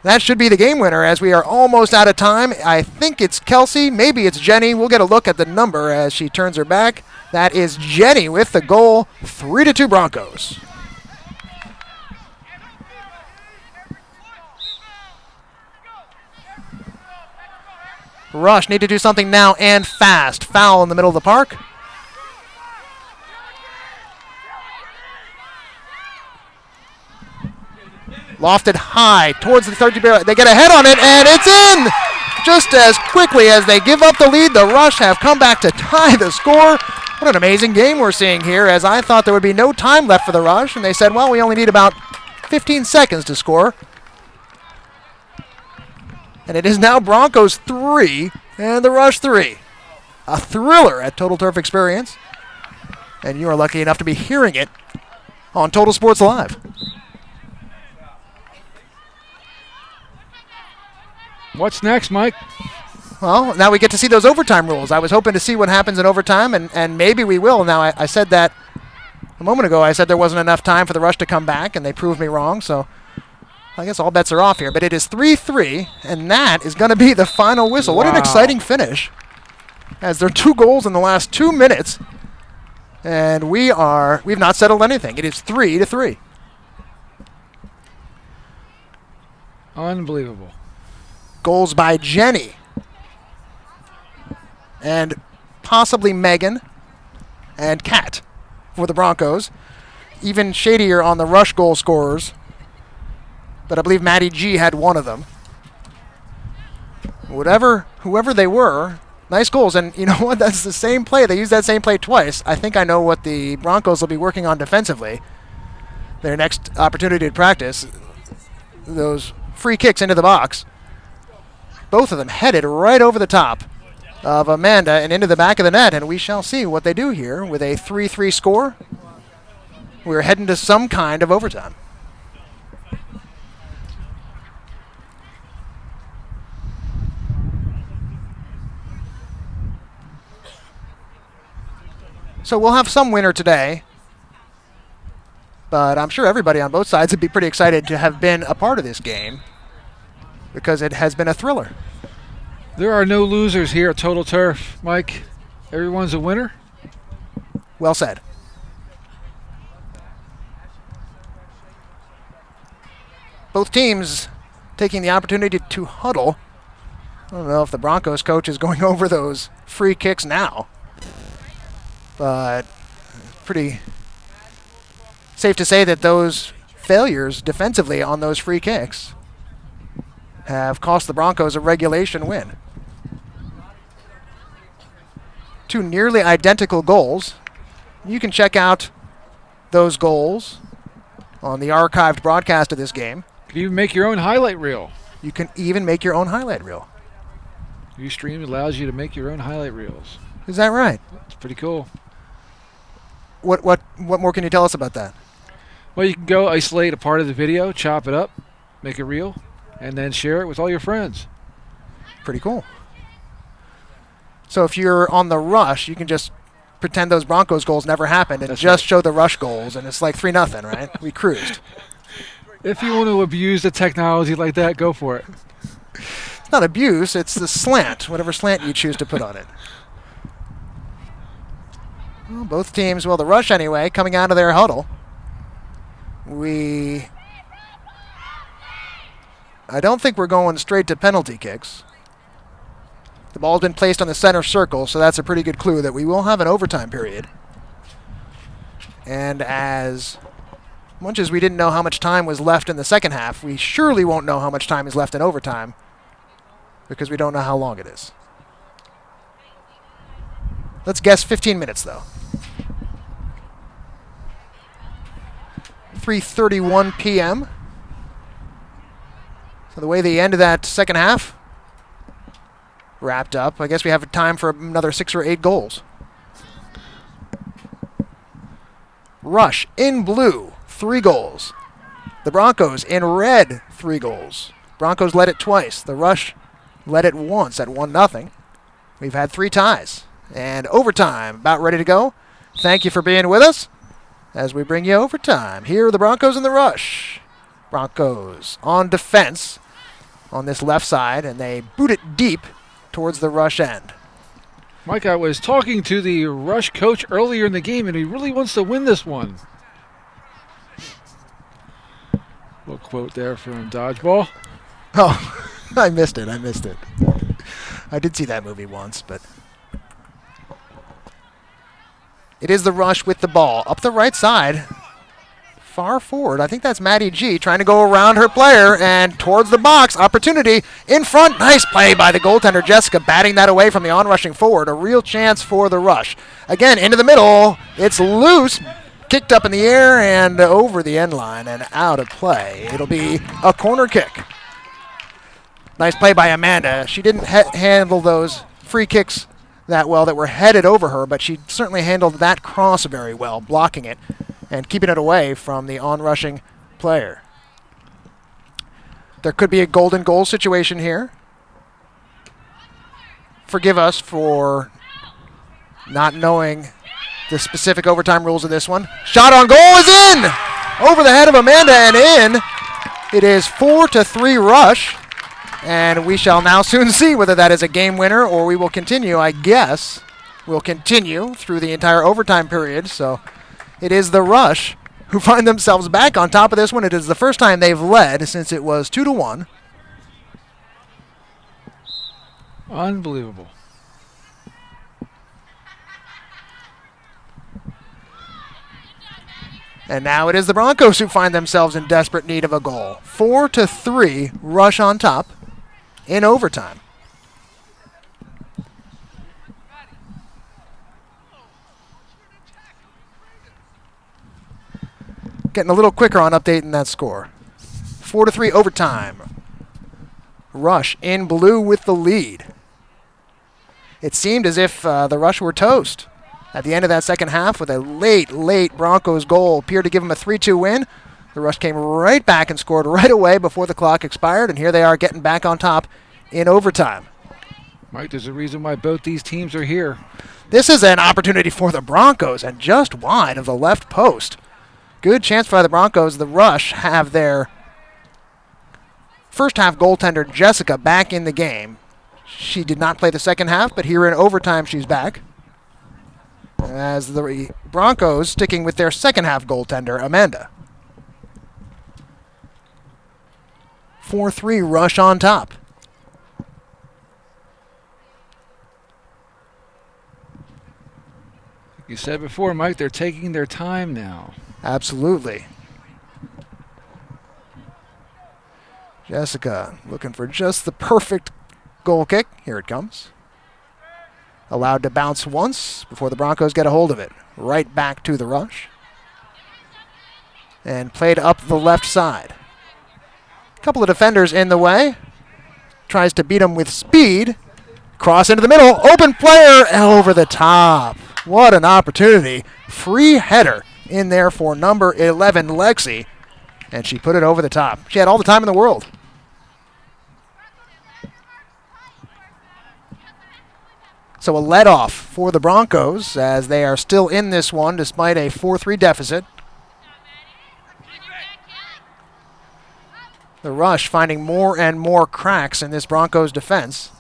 that should be the game winner as we are almost out of time. I think it's Kelsey. Maybe it's Jenny. We'll get a look at the number as she turns her back. That is Jenny with the goal. 3-2 Broncos. Rush need to do something now and fast. Foul in the middle of the park. Lofted high towards the 30 barrel. They get a head on it, and it's in! Just as quickly as they give up the lead, the Rush have come back to tie the score. What an amazing game we're seeing here, as I thought there would be no time left for the Rush, and they said, well, we only need about 15 seconds to score. And it is now Broncos 3 and the Rush 3. A thriller at Total Turf Experience. And you are lucky enough to be hearing it on Total Sports Live. What's next, Mike? Well, now we get to see those overtime rules. I was hoping to see what happens in overtime, and maybe we will. Now, I said that a moment ago. I said there wasn't enough time for the Rush to come back, and they proved me wrong, so I guess all bets are off here. But it is 3-3, and that is going to be the final whistle. Wow. What an exciting finish, as there are 2 goals in the last 2 minutes, and we've not settled anything. It is 3-3. Unbelievable. Goals by Jenny and possibly Megan and Kat for the Broncos. Even shadier on the Rush goal scorers, but I believe Maddie G had one of them. Whoever they were, nice goals. And you know what? That's the same play. They used that same play twice. I think I know what the Broncos will be working on defensively. Their next opportunity to practice. Those free kicks into the box. Both of them headed right over the top of Amanda and into the back of the net, and we shall see what they do here with a 3-3 score. We're heading to some kind of overtime. So we'll have some winner today, but I'm sure everybody on both sides would be pretty excited to have been a part of this game because it has been a thriller. There are no losers here at Total Turf, Mike. Everyone's a winner. Well said. Both teams taking the opportunity to huddle. I don't know if the Broncos coach is going over those free kicks now, but pretty safe to say that those failures defensively on those free kicks have cost the Broncos a regulation win. 2 nearly identical goals. You can check out those goals on the archived broadcast of this game. You can even make your own highlight reel. You can even make your own highlight reel. Ustream allows you to make your own highlight reels. Is that right? It's pretty cool. What more can you tell us about that? Well, you can go isolate a part of the video, chop it up, make a reel, and then share it with all your friends. Pretty cool. So if you're on the Rush, you can just pretend those Broncos goals never happened and just show the Rush goals, and it's like 3-0, right? We cruised. If you want to abuse the technology like that, go for it. It's not abuse, it's the slant, whatever slant you choose to put on it. Well, both teams, the Rush anyway, coming out of their huddle. I don't think we're going straight to penalty kicks. The ball's been placed on the center circle, so that's a pretty good clue that we will have an overtime period. And as much as we didn't know how much time was left in the second half, we surely won't know how much time is left in overtime because we don't know how long it is. Let's guess 15 minutes, though. 3:31 p.m. So the way the end of that second half wrapped up, I guess we have time for another 6 or 8 goals. Rush in blue, 3 goals. The Broncos in red, 3 goals. Broncos led it twice. The Rush led it once at 1-0. We've had 3 ties. And overtime, about ready to go. Thank you for being with us as we bring you overtime. Here are the Broncos and the Rush. Broncos on defense on this left side, and they boot it deep towards the Rush end. Mike, I was talking to the Rush coach earlier in the game, and he really wants to win this one. Little quote there from Dodgeball. Oh, I missed it. I did see that movie once, but it is the Rush with the ball up the right side. Far forward. I think that's Maddie G trying to go around her player and towards the box. Opportunity in front. Nice play by the goaltender, Jessica, batting that away from the on-rushing forward. A real chance for the Rush. Again, into the middle. It's loose. Kicked up in the air and over the end line and out of play. It'll be a corner kick. Nice play by Amanda. She didn't handle those free kicks that well that were headed over her, but she certainly handled that cross very well, blocking it and keeping it away from the on-rushing player. There could be a golden goal situation here. forgive us for not knowing the specific overtime rules of this one. Shot on goal is in! Over the head of Amanda and in. It is 4-3 Rush. And we shall now soon see whether that is a game winner or we will continue, I guess. We'll continue through the entire overtime period. So it is the Rush who find themselves back on top of this one. It is the first time they've led since it was 2-1. Unbelievable. And now it is the Broncos who find themselves in desperate need of a goal. 4-3, Rush on top in overtime. Getting a little quicker on updating that score. 4-3 overtime. Rush in blue with the lead. It seemed as if the Rush were toast at the end of that second half with a late Broncos goal. Appeared to give them a 3-2 win. The Rush came right back and scored right away before the clock expired, and here they are getting back on top in overtime. Mike, there's a reason why both these teams are here. This is an opportunity for the Broncos, and just wide of the left post. Good chance for the Broncos. The Rush have their first half goaltender, Jessica, back in the game. She did not play the second half, but here in overtime she's back. As the Broncos sticking with their second half goaltender, Amanda. 4-3 Rush on top. Like you said before, Mike, they're taking their time now. Absolutely. Jessica looking for just the perfect goal kick. Here it comes. Allowed to bounce once before the Broncos get a hold of it. Right back to the Rush. And played up the left side. A couple of defenders in the way. Tries to beat him with speed. Cross into the middle. Open player over the top. What an opportunity. Free header in there for number 11, Lexi. And she put it over the top. She had all the time in the world. So a let-off for the Broncos as they are still in this one despite a 4-3 deficit. The Rush finding more and more cracks in this Broncos defense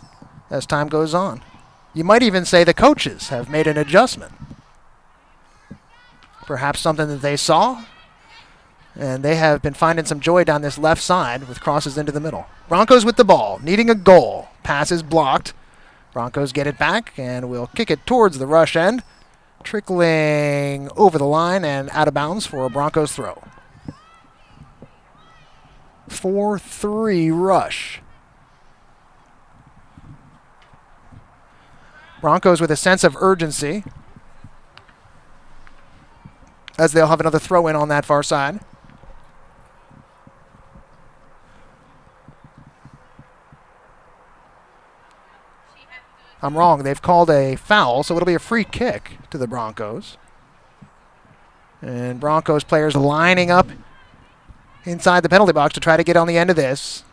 as time goes on. You might even say the coaches have made an adjustment. Perhaps something that they saw, and they have been finding some joy down this left side with crosses into the middle. Broncos with the ball, needing a goal. Pass is blocked. Broncos get it back, and will kick it towards the Rush end, trickling over the line and out of bounds for a Broncos throw. 4-3 Rush. Broncos with a sense of urgency as they'll have another throw in on that far side. I'm wrong. They've called a foul, so it'll be a free kick to the Broncos. And Broncos players lining up inside the penalty box to try to get on the end of this.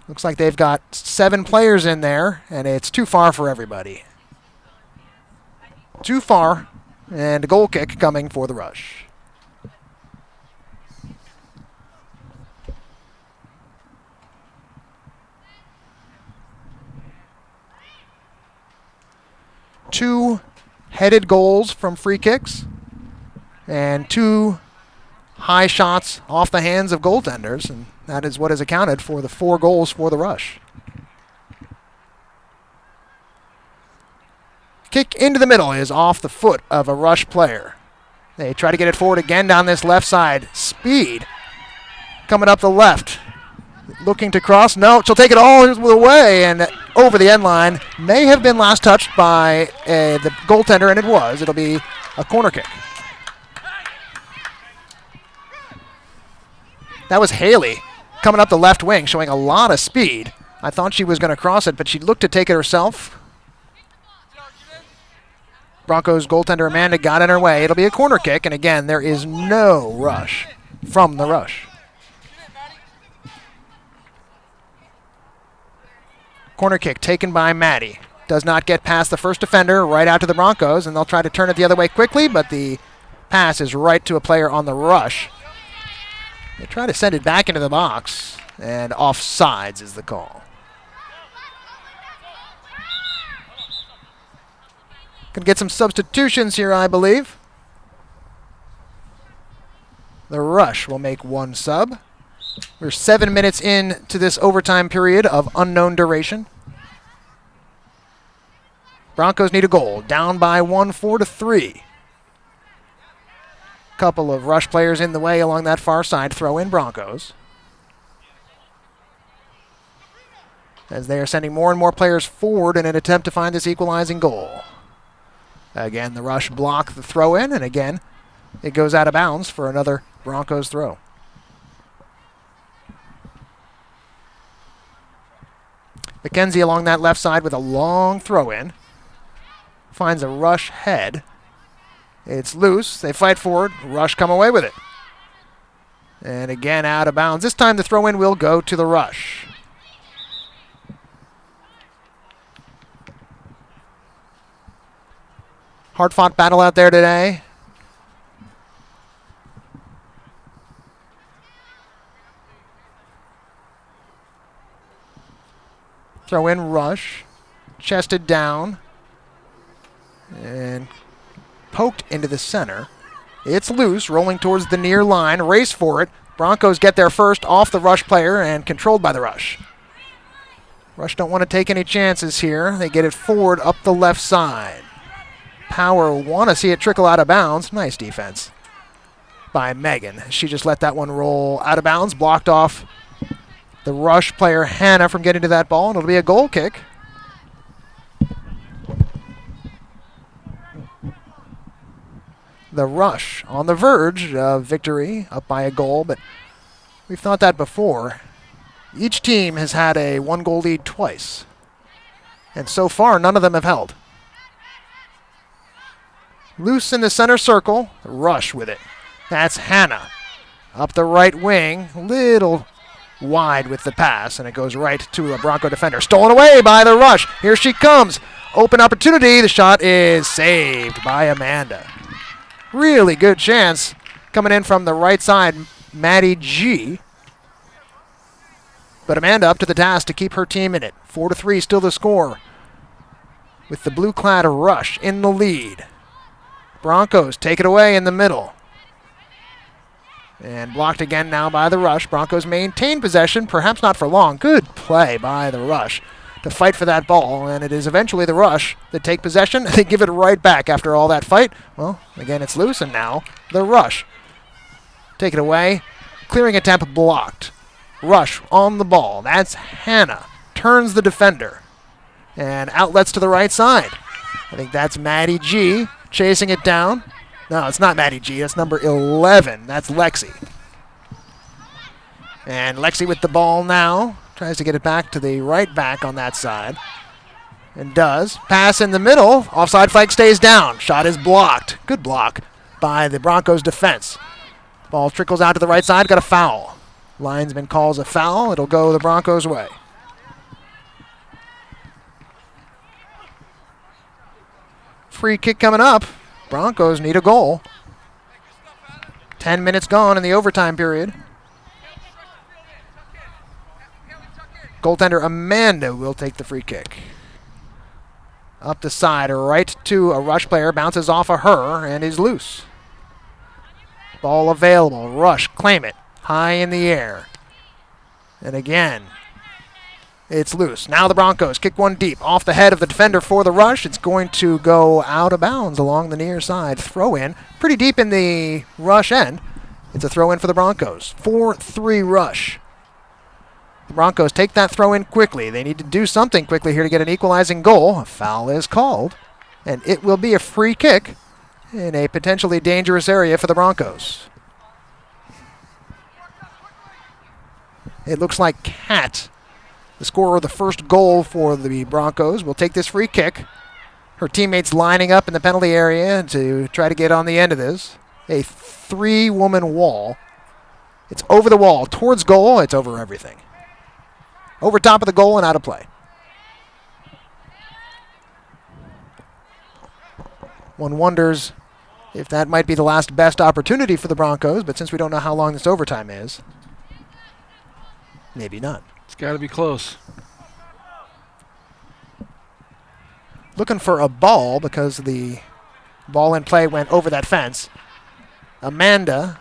Looks like they've got 7 players in there, and it's too far for everybody. Too far, and a goal kick coming for the Rush. Two headed goals from free kicks and 2 high shots off the hands of goaltenders, and that is what has accounted for the 4 goals for the Rush. Kick into the middle is off the foot of a Rush player. They try to get it forward again down this left side. Speed coming up the left. Looking to cross. No, she'll take it all the way and over the end line. May have been last touched by the goaltender, and it was. It'll be a corner kick. That was Haley coming up the left wing, showing a lot of speed. I thought she was going to cross it, but she looked to take it herself. Broncos goaltender Amanda got in her way. It'll be a corner kick, and again, there is no rush from the Rush. Corner kick taken by Maddie. Does not get past the first defender, right out to the Broncos, and they'll try to turn it the other way quickly, but the pass is right to a player on the rush. They try to send it back into the box, and offsides is the call. Gonna get some substitutions here, I believe. The rush will make one sub. We're 7 minutes into this overtime period of unknown duration. Broncos need a goal. Down by 1, 4-3. Couple of rush players in the way along that far side. Throw in Broncos. As they are sending more and more players forward in an attempt to find this equalizing goal. Again, the rush block the throw in, and again, it goes out of bounds for another Broncos throw. McKenzie along that left side with a long throw in. Finds a rush head. It's loose. They fight forward. Rush come away with it. And again, out of bounds. This time the throw in will go to the rush. Hard-fought battle out there today. Throw in rush. Chested down. And poked into the center. It's loose, rolling towards the near line. Race for it. Broncos get there first off the rush player and controlled by the rush. Rush don't want to take any chances here. They get it forward up the left side. Power want to see it trickle out of bounds. Nice defense by Megan. She just let that one roll out of bounds. Blocked off the rush player, Hannah, from getting to that ball, and it'll be a goal kick. The rush on the verge of victory, up by a goal, but we've thought that before. Each team has had a one-goal lead twice, and so far none of them have held. Loose in the center circle, rush with it. That's Hannah. Up the right wing, little wide with the pass, and it goes right to a Bronco defender. Stolen away by the rush. Here she comes. Open opportunity. The shot is saved by Amanda. Really good chance coming in from the right side, Maddie G. But Amanda up to the task to keep her team in it. 4-3 still the score, with the blue-clad rush in the lead. Broncos take it away in the middle. And blocked again now by the rush. Broncos maintain possession, perhaps not for long. Good play by the rush to fight for that ball, and it is eventually the rush that take possession. They give it right back after all that fight. Well, again, it's loose, and now the rush. Take it away. Clearing attempt blocked. Rush on the ball. That's Hannah. Turns the defender. And outlets to the right side. I think that's Maddie G chasing it down. No, it's not Maddie G. That's number 11. That's Lexi. And Lexi with the ball now. Tries to get it back to the right back on that side. And does. Pass in the middle. Offside flag stays down. Shot is blocked. Good block by the Broncos defense. Ball trickles out to the right side. Got a foul. Linesman calls a foul. It'll go the Broncos' way. Free kick coming up. Broncos need a goal. 10 minutes gone in the overtime period. Goaltender Amanda will take the free kick. Up the side, right to a rush player. Bounces off of her and is loose. Ball available. Rush, claim it. High in the air. And again, it's loose. Now the Broncos kick one deep. Off the head of the defender for the rush. It's going to go out of bounds along the near side. Throw in. Pretty deep in the rush end. It's a throw in for the Broncos. 4-3 rush. The Broncos take that throw in quickly. They need to do something quickly here to get an equalizing goal. A foul is called. And it will be a free kick in a potentially dangerous area for the Broncos. It looks like Kat, the scorer of the first goal for the Broncos, will take this free kick. Her teammates lining up in the penalty area to try to get on the end of this. A three-woman wall. It's over the wall, towards goal. It's over everything. Over top of the goal and out of play. One wonders if that might be the last best opportunity for the Broncos, but since we don't know how long this overtime is, maybe not. It's got to be close. Looking for a ball because the ball in play went over that fence. Amanda,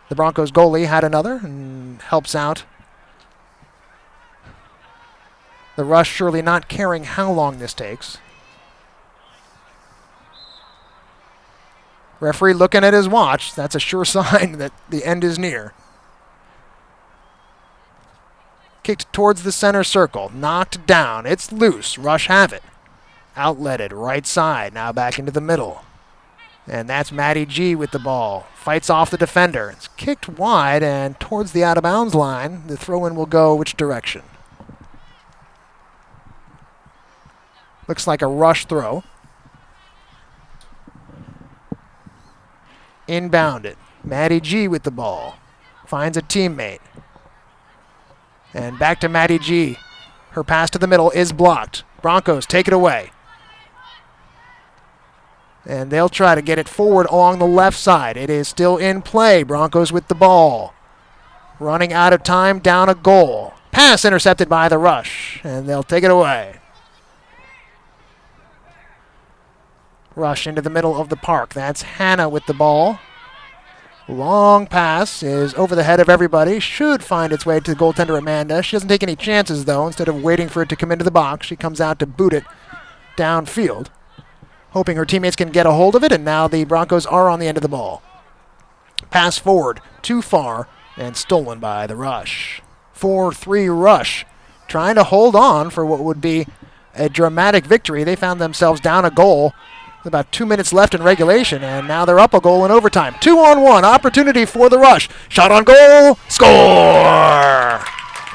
the Broncos goalie, had another and helps out. The Rush surely not caring how long this takes. Referee looking at his watch. That's a sure sign that the end is near. Kicked towards the center circle. Knocked down. It's loose. Rush have it. Outletted. Right side. Now back into the middle. And that's Maddie G with the ball. Fights off the defender. It's kicked wide and towards the out-of-bounds line. The throw-in will go which direction? Looks like a Rush throw. Inbounded. Maddie G with the ball. Finds a teammate. And back to Maddie G. Her pass to the middle is blocked. Broncos take it away. And they'll try to get it forward along the left side. It is still in play. Broncos with the ball. Running out of time, down a goal. Pass intercepted by the Rush. And they'll take it away. Rush into the middle of the park. That's Hannah with the ball. Long pass is over the head of everybody. Should find its way to the goaltender Amanda. She doesn't take any chances, though. Instead of waiting for it to come into the box, she comes out to boot it downfield, hoping her teammates can get a hold of it, and now the Broncos are on the end of the ball. Pass forward, too far, and stolen by the Rush. 4-3 Rush, trying to hold on for what would be a dramatic victory. They found themselves down a goal with about 2 minutes left in regulation, and now they're up a goal in overtime. 2-on-1, opportunity for the Rush. Shot on goal, score!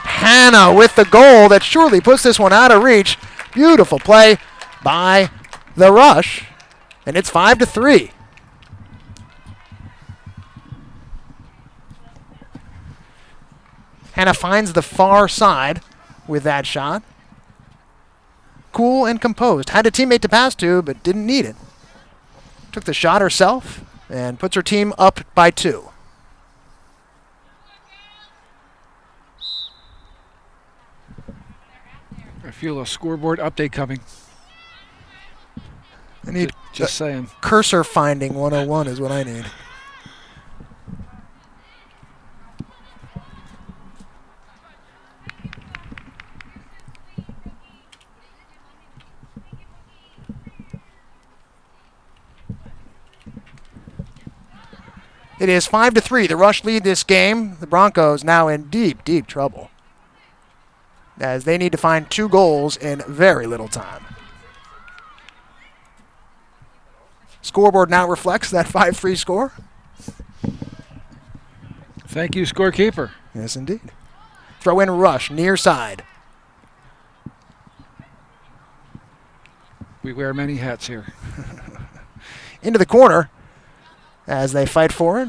Hannah with the goal that surely puts this one out of reach. Beautiful play by the Rush, and it's 5-3. Hannah finds the far side with that shot. Cool and composed. Had a teammate to pass to, but didn't need it. Took the shot herself and puts her team up by 2. I feel a scoreboard update coming. I need just saying. Cursor finding 101 is what I need. It is 5-3. The Rush lead this game. The Broncos now in deep, deep trouble, as they need to find 2 goals in very little time. Scoreboard now reflects that 5-3 score. Thank you, scorekeeper. Yes, indeed. Throw in Rush, near side. We wear many hats here. Into the corner as they fight for it.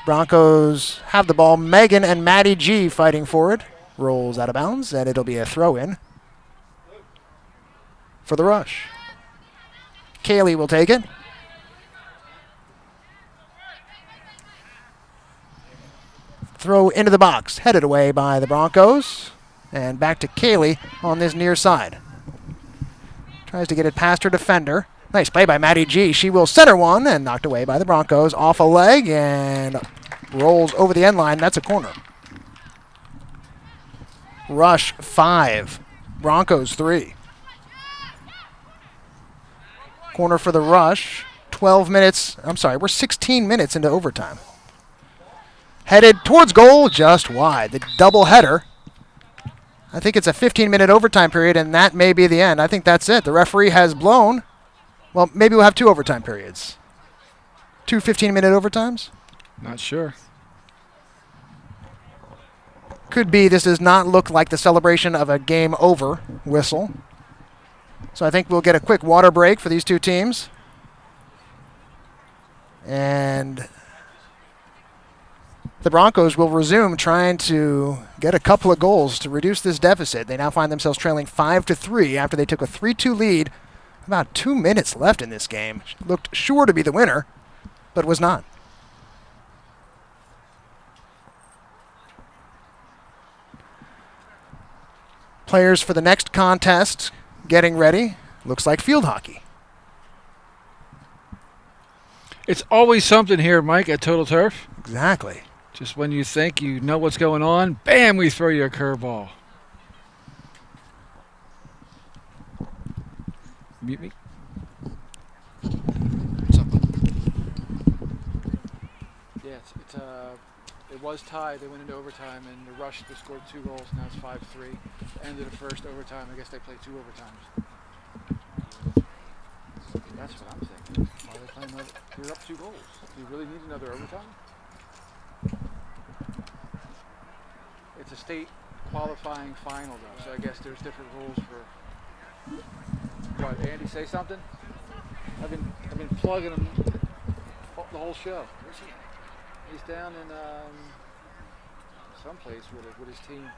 Broncos have the ball. Megan and Maddie G fighting for it. Rolls out of bounds, and it'll be a throw-in for the Rush. Kaylee will take it. Throw into the box, headed away by the Broncos. And back to Kaylee on this near side. Tries to get it past her defender. Nice play by Maddie G. She will center one and knocked away by the Broncos. Off a leg and rolls over the end line. That's a corner. Rush 5. Broncos 3. Corner for the Rush. 12 minutes. I'm sorry, we're 16 minutes into overtime. Headed towards goal, just wide. The double header. I think it's a 15-minute overtime period, and that may be the end. I think that's it. The referee has blown. Well, maybe we'll have 2 overtime periods. 2 15-minute overtimes? Not sure. Could be. This does not look like the celebration of a game over whistle. So I think we'll get a quick water break for these 2 teams. And the Broncos will resume trying to get a couple of goals to reduce this deficit. They now find themselves trailing 5-3 after they took a 3-2 lead About 2 minutes left in this game. Looked sure to be the winner, but was not. Players for the next contest getting ready. Looks like field hockey. It's always something here, Mike, at Total Turf. Exactly. Just when you think you know what's going on, bam, we throw you a curveball. Mute me. Yeah, it was tied. They went into overtime, and the Rush just scored 2 goals. Now it's 5-3. End of the first overtime. I guess they played 2 overtimes. That's what I'm thinking. Why are they playing another? You're up 2 goals. Do you really need another overtime? It's a state qualifying final, though, so I guess there's different rules for. What, Andy, say something? I've been plugging him the whole show. Where's he at? He's down in someplace with his team.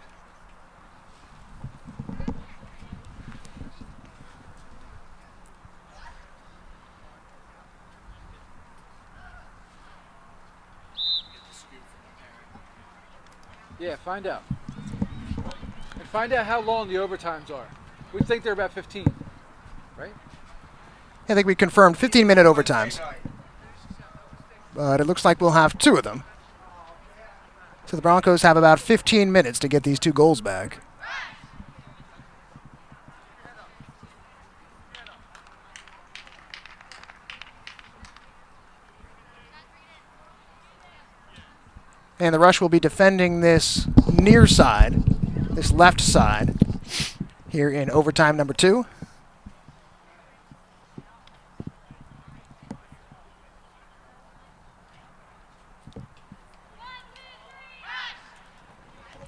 Yeah, find out. And find out how long the overtimes are. We think they're about 15, right? I think we confirmed 15-minute overtimes. But it looks like we'll have 2 of them. So the Broncos have about 15 minutes to get these 2 goals back. And the Rush will be defending this near side, this left side, here in overtime number 2.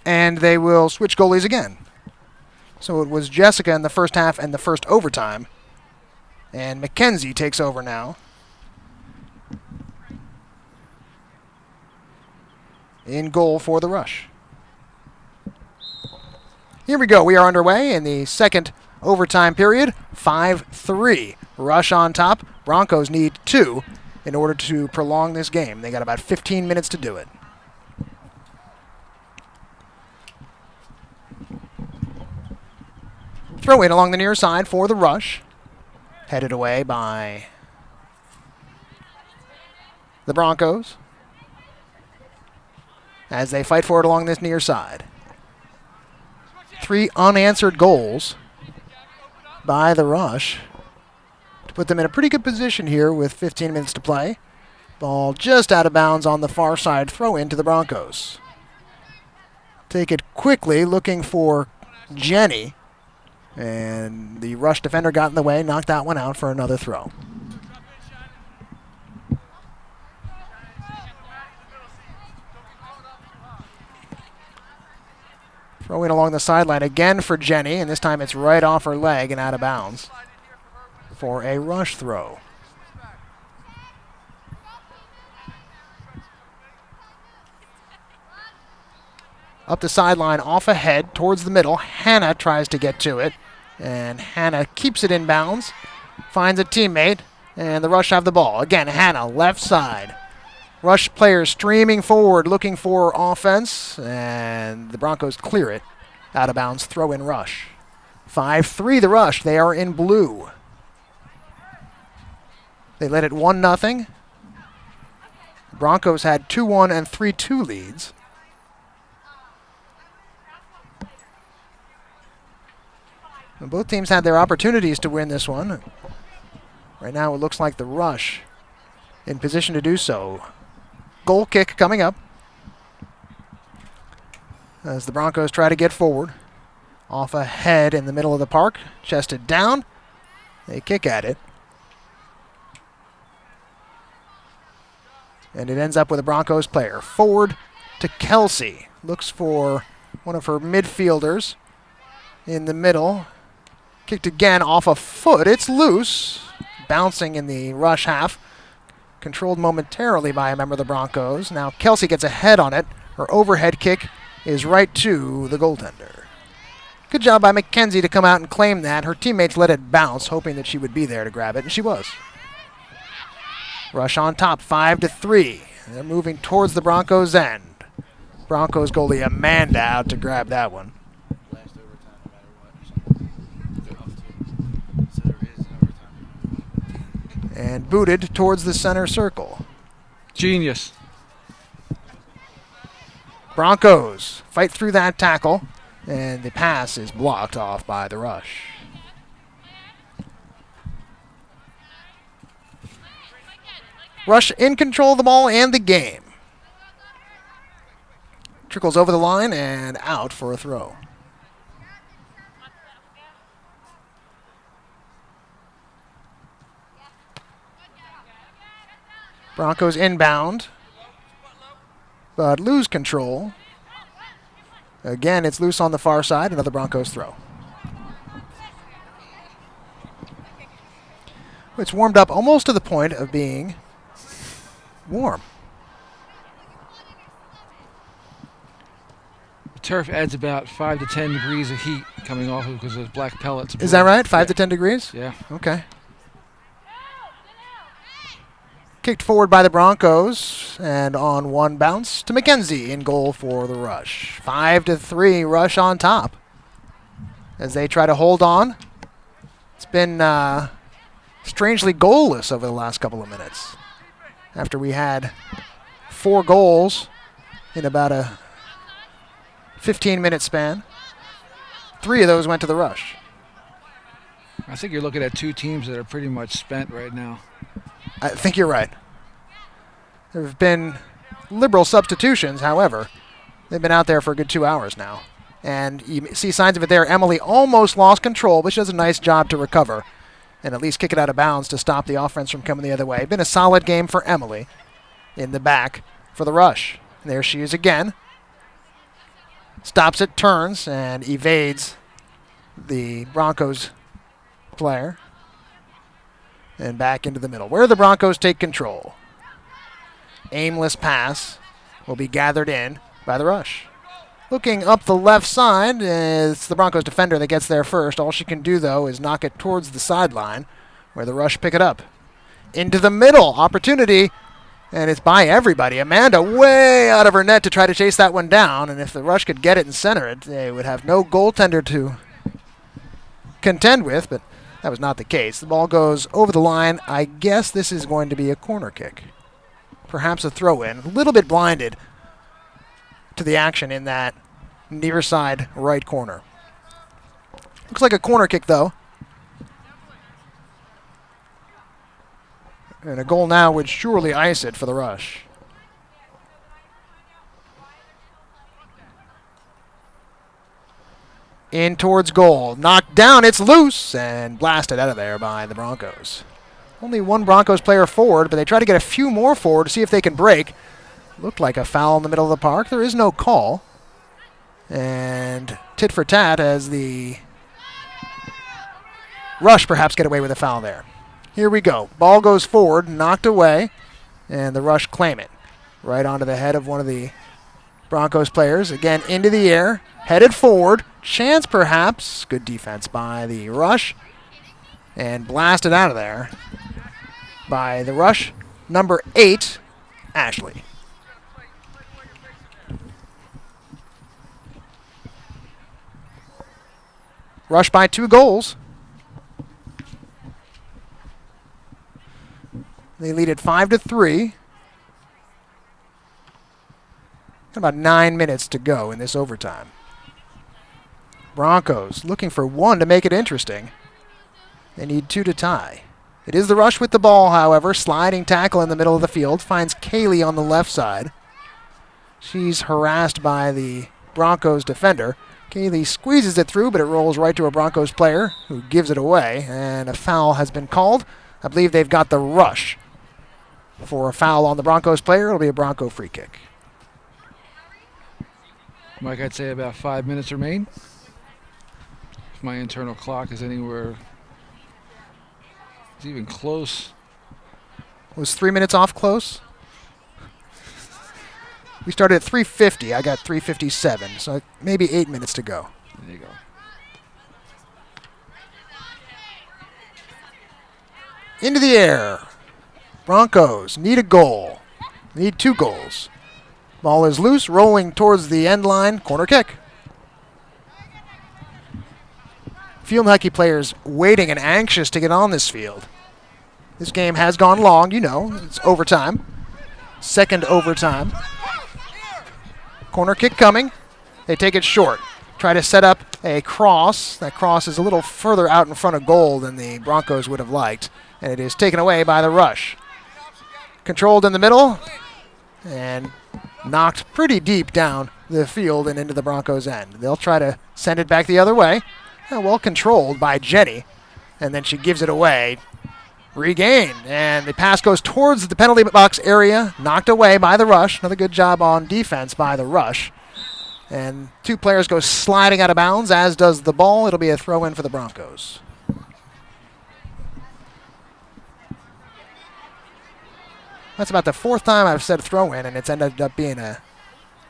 And they will switch goalies again. So it was Jessica in the first half and the first overtime. And Mackenzie takes over now. In goal for the Rush. Here we go. We are underway in the second overtime period. 5-3. Rush on top. Broncos need 2 in order to prolong this game. They got about 15 minutes to do it. Throw in along the near side for the Rush. Headed away by the Broncos as they fight for it along this near side. 3 unanswered goals by the Rush to put them in a pretty good position here with 15 minutes to play. Ball just out of bounds on the far side. Throw in to the Broncos. Take it quickly, looking for Jenny. And the Rush defender got in the way, knocked that one out for another throw. Throw in along the sideline again for Jenny, and this time it's right off her leg and out of bounds for a Rush throw. Up the sideline, off ahead, towards the middle. Hannah tries to get to it, and Hannah keeps it in bounds, finds a teammate, and the Rush have the ball. Again, Hannah, left side. Rush players streaming forward, looking for offense, and the Broncos clear it. Out of bounds, throw in Rush. 5-3 the Rush. They are in blue. They led it 1-0. The Broncos had 2-1 and 3-2 leads. And both teams had their opportunities to win this one. Right now it looks like the Rush in position to do so. Goal kick coming up as the Broncos try to get forward. Off ahead in the middle of the park. Chested down. They kick at it. And it ends up with a Broncos player. Forward to Kelsey. Looks for one of her midfielders in the middle. Kicked again off a foot. It's loose. Bouncing in the Rush half. Controlled momentarily by a member of the Broncos. Now Kelsey gets a head on it. Her overhead kick is right to the goaltender. Good job by McKenzie to come out and claim that. Her teammates let it bounce, hoping that she would be there to grab it, and she was. Rush on top, 5-3. They're moving towards the Broncos' end. Broncos goalie Amanda out to grab that one. Last overtime, no matter what. So there is an overtime. And booted towards the center circle. Genius. Broncos fight through that tackle, and the pass is blocked off by the Rush. Rush in control of the ball and the game. Trickles over the line and out for a throw. Broncos inbound, but lose control. Again, it's loose on the far side, another Broncos throw. It's warmed up almost to the point of being warm. The turf adds about 5 to 10 degrees of heat coming off of because of those black pellets. Is that right? 5 to 10 degrees? Yeah. Okay. Kicked forward by the Broncos, and on one bounce to McKenzie in goal for the Rush. 5-3, Rush on top as they try to hold on. It's been strangely goalless over the last couple of minutes. After we had 4 goals in about a 15-minute span, 3 of those went to the Rush. I think you're looking at 2 teams that are pretty much spent right now. I think you're right. There have been liberal substitutions, however. They've been out there for a good 2 hours now. And you see signs of it there. Emily almost lost control, but she does a nice job to recover and at least kick it out of bounds to stop the offense from coming the other way. Been a solid game for Emily in the back for the Rush. And there she is again. Stops it, turns, and evades the Broncos player. And back into the middle, where the Broncos take control. Aimless pass will be gathered in by the Rush. Looking up the left side, it's the Broncos defender that gets there first. All she can do, though, is knock it towards the sideline, where the Rush pick it up. Into the middle, opportunity, and it's by everybody. Amanda way out of her net to try to chase that one down, and if the Rush could get it and center it, they would have no goaltender to contend with, but that was not the case. The ball goes over the line. I guess this is going to be a corner kick. Perhaps a throw-in. A little bit blinded to the action in that near side right corner. Looks like a corner kick, though. And a goal now would surely ice it for the Rush. In towards goal. Knocked down. It's loose and blasted out of there by the Broncos. Only one Broncos player forward, but they try to get a few more forward to see if they can break. Looked like a foul in the middle of the park. There is no call. And tit for tat as the Rush perhaps get away with a foul there. Here we go. Ball goes forward, knocked away, and the Rush claim it. Right onto the head of one of the Broncos players. Again, into the air, headed forward. Chance perhaps. Good defense by the Rush. And blasted out of there by the Rush, number 8, Ashley. Rush by 2 goals. They lead it 5-3. About 9 minutes to go in this overtime. Broncos looking for 1 to make it interesting. They need 2 to tie. It is the Rush with the ball, however. Sliding tackle in the middle of the field. Finds Kaylee on the left side. She's harassed by the Broncos defender. Kaylee squeezes it through, but it rolls right to a Broncos player who gives it away. And a foul has been called. I believe they've got the Rush for a foul on the Broncos player. It'll be a Bronco free kick. Mike, I'd say about 5 minutes remain. If my internal clock is anywhere, it's even close. Was 3 minutes off close? We started at 3:50. I got 3:57, so maybe 8 minutes to go. There you go. into the air. Broncos need a goal. Need 2 goals. Ball is loose, rolling towards the end line. Corner kick. Field hockey players waiting and anxious to get on this field. This game has gone long, you know. It's overtime. Second overtime. Corner kick coming. They take it short. Try to set up a cross. That cross is a little further out in front of goal than the Broncos would have liked. And it is taken away by the Rush. Controlled in the middle. And knocked pretty deep down the field and into the Broncos' end. They'll try to send it back the other way. Well controlled by Jenny. And then she gives it away. Regained. And the pass goes towards the penalty box area. Knocked away by the Rush. Another good job on defense by the Rush. And 2 players go sliding out of bounds, as does the ball. It'll be a throw-in for the Broncos. That's about the 4th time I've said throw-in, and it's ended up being a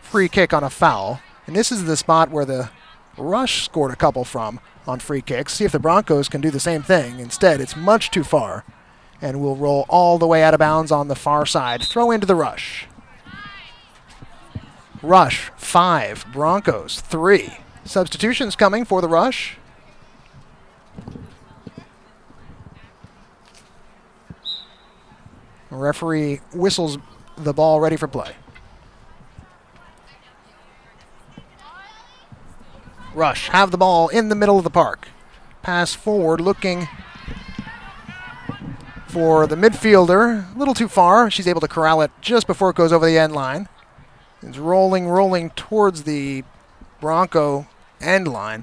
free kick on a foul. And this is the spot where the Rush scored a couple from on free kicks. See if the Broncos can do the same thing. Instead, it's much too far, and will roll all the way out of bounds on the far side. Throw into the Rush. Rush, 5. Broncos, 3. Substitutions coming for the Rush. The referee whistles the ball ready for play. Rush have the ball in the middle of the park. Pass forward, looking for the midfielder. A little too far. She's able to corral it just before it goes over the end line. It's rolling towards the Bronco end line.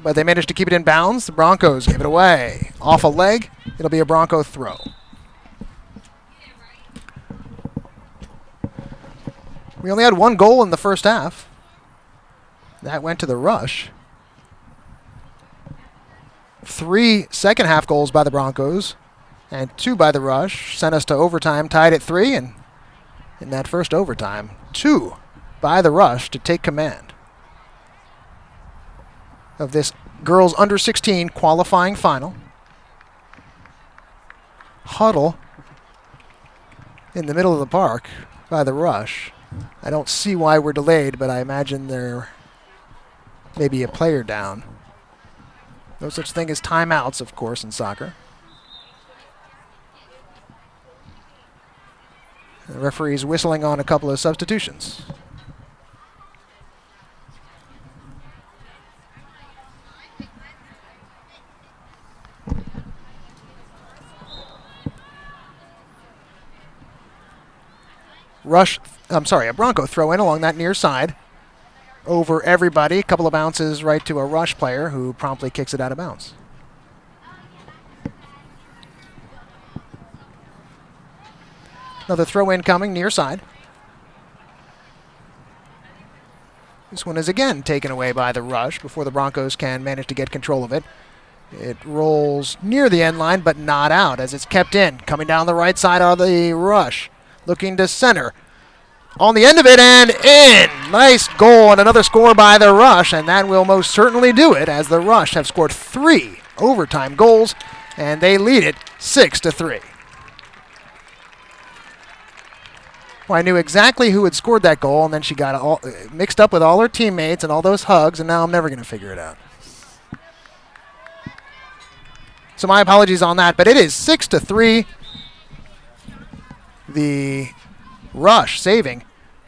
But they managed to keep it in bounds. The Broncos gave it away. Off a leg. It'll be a Bronco throw. We only had 1 goal in the first half. That went to the Rush. 3 second half goals by the Broncos and 2 by the Rush. Sent us to overtime, tied at 3. And in that first overtime, 2 by the Rush to take command of this girls under 16 qualifying final. Huddle in the middle of the park by the Rush. I don't see why we're delayed, but I imagine there may be a player down. No such thing as timeouts, of course, in soccer. The referee's whistling on a couple of substitutions. A Bronco throw in along that near side. Over everybody. A couple of bounces right to a Rush player who promptly kicks it out of bounds. Another throw in coming near side. This one is again taken away by the Rush before the Broncos can manage to get control of it. It rolls near the end line but not out as it's kept in. Coming down the right side are the Rush. Looking to center. On the end of it and in. Nice goal and another score by the Rush, and that will most certainly do it as the Rush have scored 3 overtime goals and they lead it 6-3. Well, I knew exactly who had scored that goal, and then she got all mixed up with all her teammates and all those hugs, and now I'm never going to figure it out. So my apologies on that, but it is 6-3. The Rush saving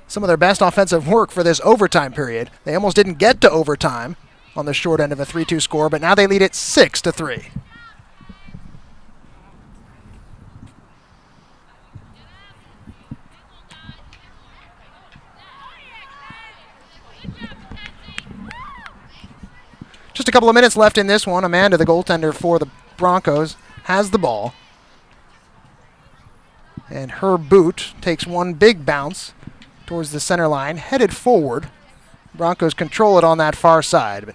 some of their best offensive work for this overtime period. They almost didn't get to overtime on the short end of a 3-2 score, but now they lead it 6-3. Just a couple of minutes left in this one. Amanda, the goaltender for the Broncos, has the ball. And her boot takes one big bounce towards the center line, headed forward. Broncos control it on that far side. But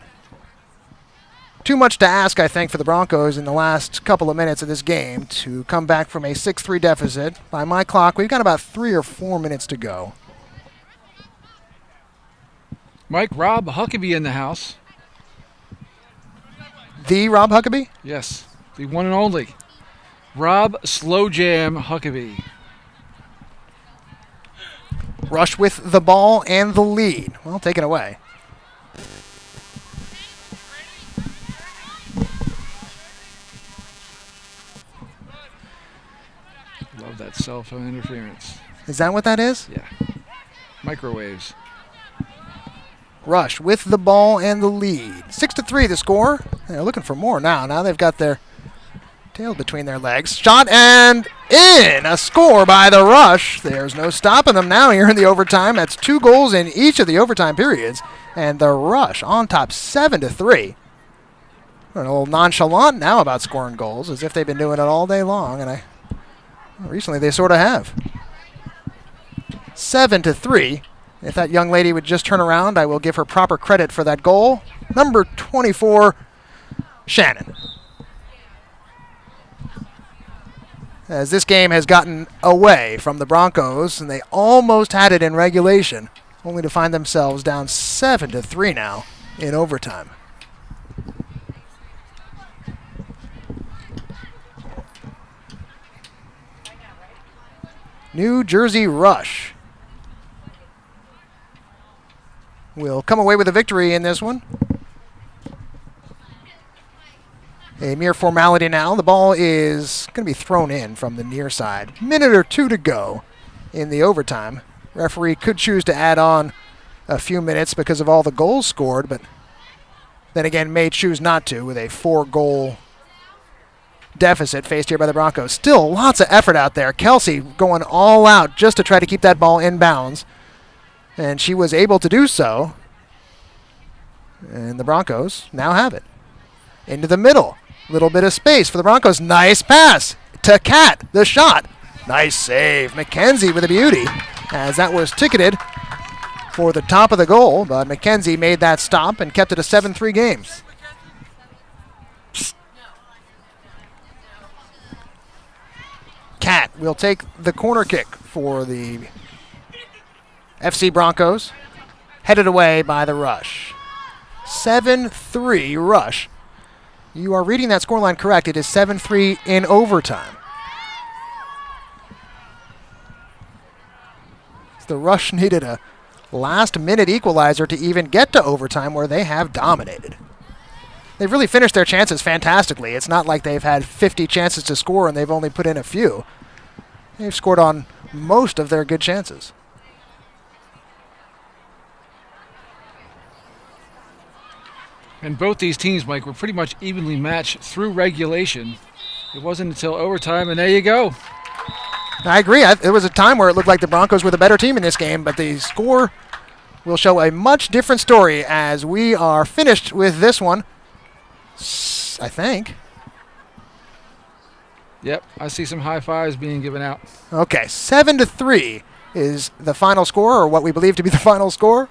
too much to ask, I think, for the Broncos in the last couple of minutes of this game to come back from a 6-3 deficit. By my clock, we've got about 3 or 4 minutes to go. Mike, Rob Huckabee in the house. The Rob Huckabee? Yes, the one and only. Rob Slow Jam Huckabee. Rush with the ball and the lead. Well, taken away. Love that cell phone interference. Is that what that is? Yeah. Microwaves. Rush with the ball and the lead. 6-3 the score. They're looking for more now. Now they've got their tail between their legs. Shot and in! A score by the Rush. There's no stopping them now here in the overtime. That's 2 goals in each of the overtime periods. And the Rush on top 7-3. A little nonchalant now about scoring goals, as if they've been doing it all day long. And recently they sort of have. 7-3. If that young lady would just turn around, I will give her proper credit for that goal. Number 24, Shannon. As this game has gotten away from the Broncos, and they almost had it in regulation, only to find themselves down 7-3 now in overtime. New Jersey Rush will come away with a victory in this one. A mere formality now. The ball is going to be thrown in from the near side. Minute or 2 to go in the overtime. Referee could choose to add on a few minutes because of all the goals scored, but then again may choose not to with a 4-goal deficit faced here by the Broncos. Still lots of effort out there. Kelsey going all out just to try to keep that ball in bounds. And she was able to do so. And the Broncos now have it. Into the middle. Little bit of space for the Broncos. Nice pass to Kat. The shot. Nice save. McKenzie with a beauty. As that was ticketed for the top of the goal. But McKenzie made that stop and kept it a 7-3 game. Kat will take the corner kick for the FC Broncos, headed away by the Rush. 7-3 Rush. You are reading that scoreline correct. It is 7-3 in overtime. The Rush needed a last-minute equalizer to even get to overtime, where they have dominated. They've really finished their chances fantastically. It's not like they've had 50 chances to score and they've only put in a few. They've scored on most of their good chances. And both these teams, Mike, were pretty much evenly matched through regulation. It wasn't until overtime, and there you go. I agree. There was a time where it looked like the Broncos were the better team in this game, but the score will show a much different story as we are finished with this one, I think. Yep, I see some high fives being given out. Okay, 7-3 is the final score, or what we believe to be the final score.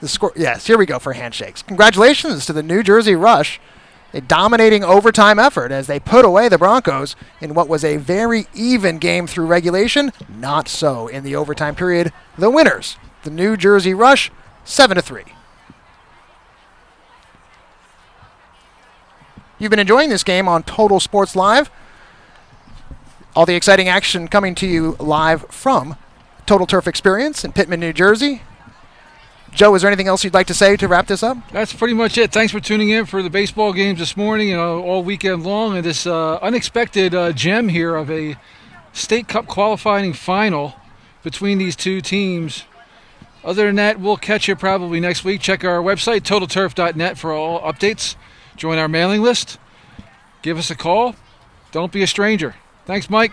The score, yes, here we go for handshakes. Congratulations to the New Jersey Rush. A dominating overtime effort as they put away the Broncos in what was a very even game through regulation. Not so in the overtime period. The winners, the New Jersey Rush, 7-3. You've been enjoying this game on Total Sports Live. All the exciting action coming to you live from Total Turf Experience in Pittman, New Jersey. Joe, is there anything else you'd like to say to wrap this up? That's pretty much it. Thanks for tuning in for the baseball games this morning, all weekend long, and this unexpected gem here of a State Cup qualifying final between these two teams. Other than that, we'll catch you probably next week. Check our website, totalturf.net, for all updates. Join our mailing list. Give us a call. Don't be a stranger. Thanks, Mike.